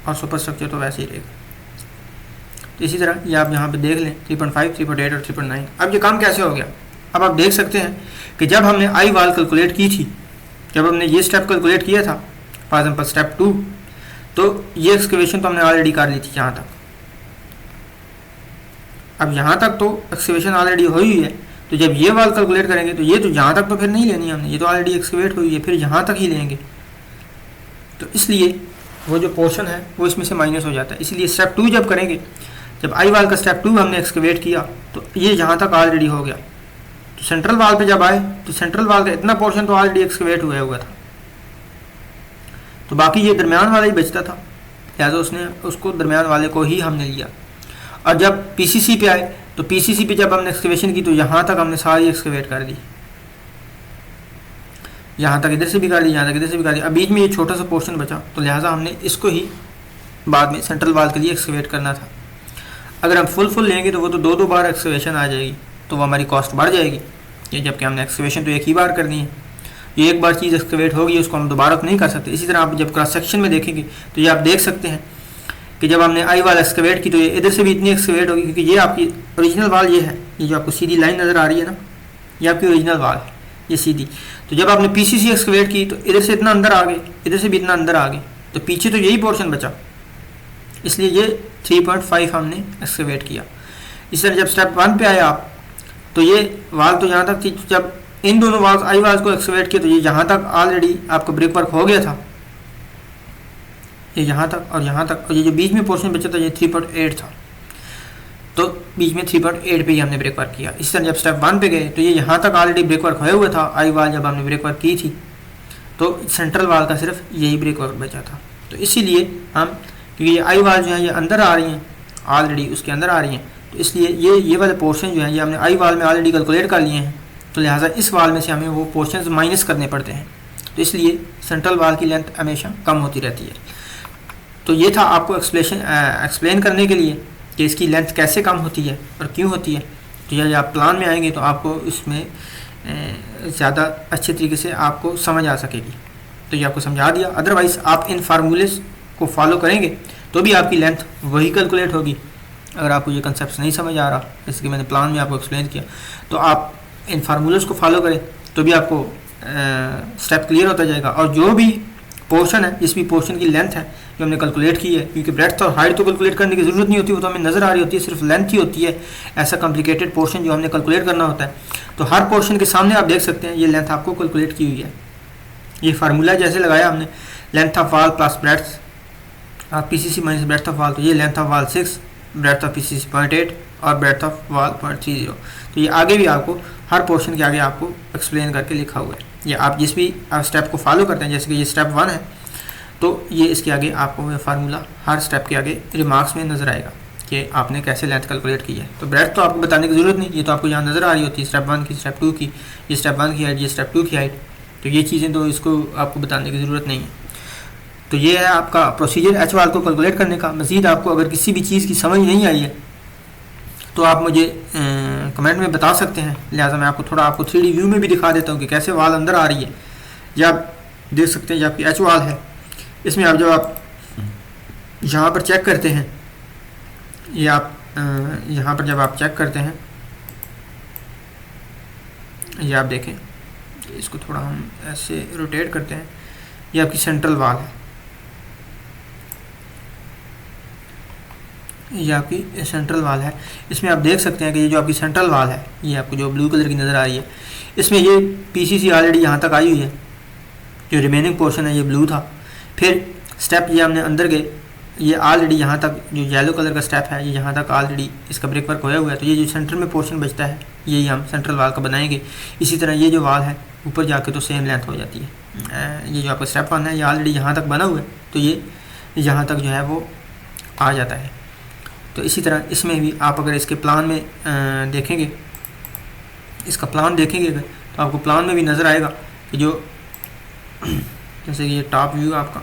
और सुपर स्ट्रक्चर तो वैसे ही रहेगा। तो इसी तरह ये आप यहाँ पे देख लें 3.5, 3.8 और 3.9। अब ये काम कैसे हो गया, अब आप देख सकते हैं कि जब हमने आई वाल कैलकुलेट की थी, जब हमने ये स्टेप कैलकुलेट किया था फॉर एग्जाम्पल स्टेप 2, तो ये एक्सकेवेशन तो हमने ऑलरेडी कर ली थी यहाँ तक। अब यहाँ तक तो एक्सकेवेशन ऑलरेडी हुई है, तो जब ये वाल कैलकुलेट करेंगे तो ये तो यहाँ तक तो फिर नहीं लेनी हमने, ये तो ऑलरेडी एक्सकेवेट हुई है, फिर यहाँ तक ही लेंगे। तो इसलिए वो जो पोर्शन है वो इसमें से माइनस हो जाता है। इसलिए स्टेप 2 जब करेंगे, जब आई वाल का स्टेप 2 हमने एक्सकेवेट किया तो ये यहाँ तक ऑलरेडी हो गया। तो सेंट्रल वाल पे जब आए तो सेंट्रल वाल का इतना पोर्शन तो ऑलरेडी एक्सकेवेट हुआ था, तो बाकी ये दरमियान वाला ही बचता था, लिहाजा उसने उसको दरमियान वाले को ही हमने लिया। और जब पीसीसी पे आए तो पीसीसी पे जब हमने एक्सकेवेशन की तो यहाँ तक हमने सारी एक्सकेवेट कर दी, यहाँ तक इधर से भी कर दी, यहाँ तक इधर से भी कर दी। अब बीच में ये छोटा सा पोर्शन बचा, तो लिहाजा हमने इसको ही बाद में सेंट्रल वाल के लिए एक्सकेवेट करना था। अगर हम फुल लेंगे तो वो तो 2 बार एक्सकेवेशन आ जाएगी, तो वो हमारी कॉस्ट बढ़ जाएगी। ये जबकि हमने एक्सकेवेशन तो एक ही बार करनी है, ये एक बार चीज़ एक्सकेवेट होगी उसको हम दोबारा तो नहीं कर सकते। इसी तरह आप जब क्रॉस सेक्शन में देखेंगे तो ये आप देख सकते हैं कि जब हमने आई वाल एक्सकेवेट की तो ये इधर से भी इतनी एक्सकेवेट होगी, क्योंकि ये आपकी ओरिजिनल वाल ये है, ये जो आपको सीधी लाइन नज़र आ रही है ना, ये आपकी ओरिजिनल वाल है, ये सीधी। तो जब आपने पीसीसी एक्सकेवेट की तो इधर से इतना अंदर आ गए, इधर से भी इतना अंदर आ गए, तो पीछे तो यही पोर्शन बचा, इसलिए ये 3.5 हमने एक्सकेवेट किया। इस तरह जब स्टेप 1 पे आए आप तो ये वाल तो यहाँ तक थी, जब इन दोनों वाल्स आई वाल्स को एक्सकेवेट किया तो ये यहाँ तक ऑलरेडी आपका ब्रेक वर्क हो गया था, ये यहाँ तक और यहाँ तक, और ये जो बीच में पोर्शन बचा था ये 3.8 था, तो बीच में 3.8 पे ही हमने ब्रेक वर्क किया। इस तरह जब स्टेप 1 पे गए तो ये यहाँ तक ऑलरेडी ब्रेक वर्क हुआ हुआ था, आई वाल जब हमने ब्रेक वर्क की थी तो सेंट्रल वाल का सिर्फ यही ब्रेक वर्क बचा था। तो इसीलिए हम क्योंकि ये आई वाल जो है ये अंदर आ रही हैं, ऑलरेडी उसके अंदर आ रही हैं, तो इसलिए ये वाले पोर्शन जो है ये हमने आई वाल में ऑलरेडी कैलकुलेट कर लिए हैं, तो लिहाजा इस वाल में से हमें वो पोर्शन माइनस करने पड़ते हैं, तो इसलिए सेंट्रल वाल की लेंथ हमेशा कम होती रहती है। तो ये था आपको एक्सप्लेन करने के लिए कि इसकी लेंथ कैसे कम होती है और क्यों होती है। तो यदि आप प्लान में आएंगे तो आपको इसमें ज़्यादा अच्छे तरीके से आपको समझ आ सकेगी। तो ये आपको समझा दिया, अदरवाइज़ आप इन फार्मूलेस को फॉलो करेंगे तो भी आपकी लेंथ वही कैलकुलेट होगी। अगर आपको ये कंसेप्ट नहीं समझ आ रहा, जैसे कि मैंने प्लान में आपको एक्सप्लेन किया, तो आप इन फार्मूलेस को फॉलो करें तो भी आपको स्टेप क्लियर होता जाएगा। और जो भी पोर्शन है, जिस भी पोर्शन की लेंथ है जो हमने कैलकुलेट की है, क्योंकि ब्रेड्थ और हाइट तो कैलकुलेट करने की ज़रूरत नहीं होती, वो तो हमें नज़र आ रही होती है, सिर्फ लेंथ ही होती है ऐसा कॉम्प्लिकेटेड पोर्शन जो हमने कैलकुलेट करना होता है। तो हर पोर्शन के सामने आप देख सकते हैं ये लेंथ आपको कैलकुलेट की हुई है। ये फार्मूला जैसे लगाया हमने, लेंथ ऑफ वाल plus breadth PCC minus breadth of wall, तो ये लेंथ ऑफ वाल 6, ब्रेड्थ ऑफ PCC 0.8 और ब्रेड्थ ऑफ वाल 0.30। तो ये आगे भी आपको हर पोर्शन के आगे आपको एक्सप्लेन करके लिखा हुआ है। ये आप जिस भी स्टेप को फॉलो करते हैं, जैसे कि ये स्टेप 1 है, तो ये इसके आगे आपको ये फार्मूला हर स्टेप के आगे रिमार्क्स में नज़र आएगा कि आपने कैसे लेंथ कैलकुलेट की है। तो ब्रेड्थ तो आपको बताने की ज़रूरत नहीं, ये तो आपको यहाँ नज़र आ रही होती है, स्टेप 1 की, स्टेप 2 की, ये स्टेप 1 की हाइट, ये स्टेप 2 की हाइट, तो ये चीज़ें तो इसको आपको बताने की ज़रूरत नहीं है। तो ये है आपका प्रोसीजर एच वाल को कैलकुलेट करने का। मज़ीद आपको अगर किसी भी चीज़ की समझ नहीं आई है तो आप मुझे कमेंट में बता सकते हैं, लिहाजा मैं आपको 3D व्यू में भी दिखा देता हूँ कि कैसे वाल अंदर आ रही है। या आप देख सकते हैं, जब आपकी एच वाल है, इसमें आप जब आप यहाँ पर चेक करते हैं, ये आप यहाँ पर जब आप चेक करते हैं, ये आप देखें, इसको थोड़ा हम ऐसे रोटेट करते हैं, ये आपकी सेंट्रल वाल है, ये आपकी सेंट्रल वाल है। इसमें आप देख सकते हैं कि ये जो आपकी सेंट्रल वाल है, ये आपको जो ब्लू कलर की नज़र आ रही है, इसमें ये PCC ऑलरेडी यहाँ तक आई हुई है, जो रिमेनिंग पोर्शन है ये ब्लू था। फिर स्टेप ये हमने अंदर गए, ये ऑलरेडी यहाँ तक जो येलो कलर का स्टेप है, ये यहाँ तक ऑलरेडी इसका ब्रेक वर्क होया हुआ है। तो ये जो सेंटर में पोर्शन बचता है, यही हम सेंट्रल वाल का बनाएंगे। इसी तरह ये जो वाल है ऊपर जाके तो सेम लेंथ हो जाती है। ये जो आपका स्टेप 1 है, ये ऑलरेडी यहाँ तक बना हुआ है, तो ये यहाँ तक जो है वो आ जाता है। तो इसी तरह इसमें भी आप अगर इसके प्लान में देखेंगे, इसका प्लान देखेंगे तो आपको प्लान में भी नज़र आएगा कि जो जैसे ये टॉप व्यू आपका,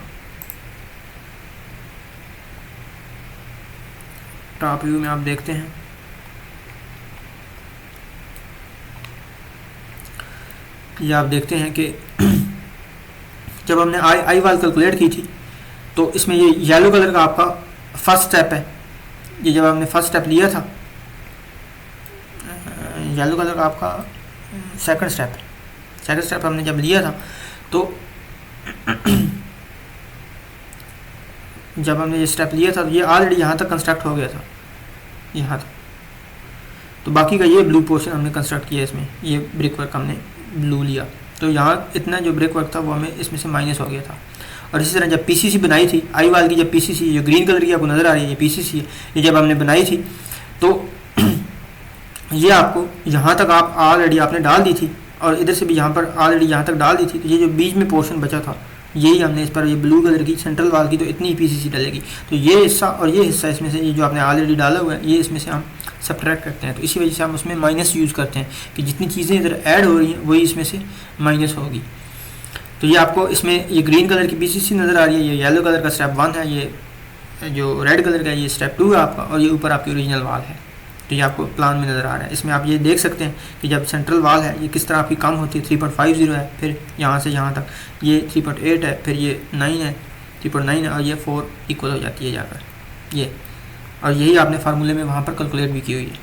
टॉप व्यू में आप देखते हैं, ये आप देखते हैं कि जब हमने आई वाल कैलकुलेट की थी तो इसमें ये येलो कलर का आपका फर्स्ट स्टेप है। ये जब हमने फर्स्ट स्टेप लिया था, येलो कलर का आपका सेकंड स्टेप है। सेकंड स्टेप हमने जब लिया था तो जब हमने ये स्टेप लिया था तो ये ऑलरेडी यहाँ तक कंस्ट्रक्ट हो गया था, यहाँ तक। तो बाकी का ये ब्लू पोर्शन हमने कंस्ट्रक्ट किया, इसमें ये ब्रिक वर्क हमने ब्लू लिया, तो यहाँ इतना जो ब्रिक वर्क था वो हमें इसमें से माइनस हो गया था। और इसी तरह जब PCC बनाई थी, आई वाल की जब PCC, जो ग्रीन कलर की आपको नज़र आ रही है, ये PCC है, ये जब हमने बनाई थी तो ये आपको यहाँ तक आप ऑलरेडी आपने डाल दी थी, और इधर से भी यहाँ पर ऑलरेडी यहाँ तक डाल दी थी। तो ये जो बीच में पोर्शन बचा था, यही हमने इस पर, ये ब्लू कलर की सेंट्रल वाल की, तो इतनी PCC डलेगी। तो ये हिस्सा और ये हिस्सा इसमें से, ये जो आपने ऑलरेडी डाला हुआ है, ये इसमें से हम सब्ट्रैक्ट करते हैं। तो इसी वजह से हम उसमें माइनस यूज़ करते हैं कि जितनी चीज़ें इधर ऐड हो रही हैं वही इसमें से माइनस होगी। तो ये आपको इसमें ये ग्रीन कलर की PCC नज़र आ रही है, ये येलो कलर का स्टेप 1 है, ये जो रेड कलर का ये स्टेप 2 है आपका, और ये ऊपर आपकी ओरिजिनल वाल है। तो ये आपको प्लान में नज़र आ रहा है। इसमें आप ये देख सकते हैं कि जब सेंट्रल वाल है ये किस तरह आपकी कम होती है, 3.50 है, फिर यहाँ से यहाँ तक ये 3.8 है, फिर ये 9 है, 3.9 है, और ये 4 इक्वल हो जाती है जाकर ये। और यही आपने फार्मूले में वहाँ पर कैलकुलेट भी की हुई है।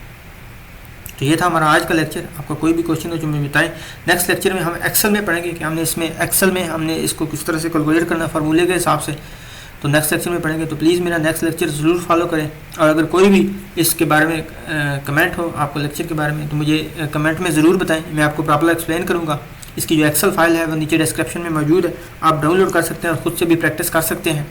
तो ये था हमारा आज का लेक्चर। आपका कोई भी क्वेश्चन हो जो मुझे बताएं। नेक्स्ट लेक्चर में हम एक्सेल में पढ़ेंगे कि हमने इसमें एक्सेल में हमने इसको किस तरह से कैलकुलेट करना है फार्मूले के हिसाब से। तो नेक्स्ट लेक्चर में पढ़ेंगे। तो प्लीज़ मेरा नेक्स्ट लेक्चर ज़रूर फॉलो करें। और अगर कोई भी इसके बारे में कमेंट हो आपको लेक्चर के बारे में, तो मुझे कमेंट में ज़रूर बताएं, मैं आपको प्रॉपर एक्सप्लेन करूँगा। इसकी जो एक्सेल फाइल है वो नीचे डिस्क्रिप्शन में मौजूद है, आप डाउनलोड कर सकते हैं और ख़ुद से भी प्रैक्टिस कर सकते हैं।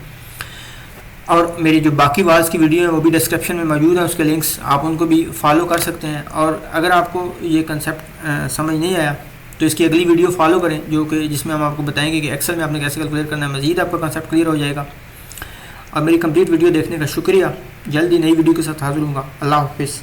और मेरी जो बाकी वाल्स की वीडियो है वो भी डिस्क्रिप्शन में मौजूद है, उसके लिंक्स आप उनको भी फॉलो कर सकते हैं। और अगर आपको ये कंसेप्ट समझ नहीं आया तो इसकी अगली वीडियो फॉलो करें, जो कि जिसमें हम आपको बताएंगे कि एक्सेल में आपने कैसे कैलकुलेट करना है। मज़ीद आपका कंसेप्ट क्लियर हो जाएगा। और मेरी कंप्लीट वीडियो देखने का शुक्रिया। जल्दी नई वीडियो के साथ हाजिर होऊंगा। अल्लाह हाफिज़।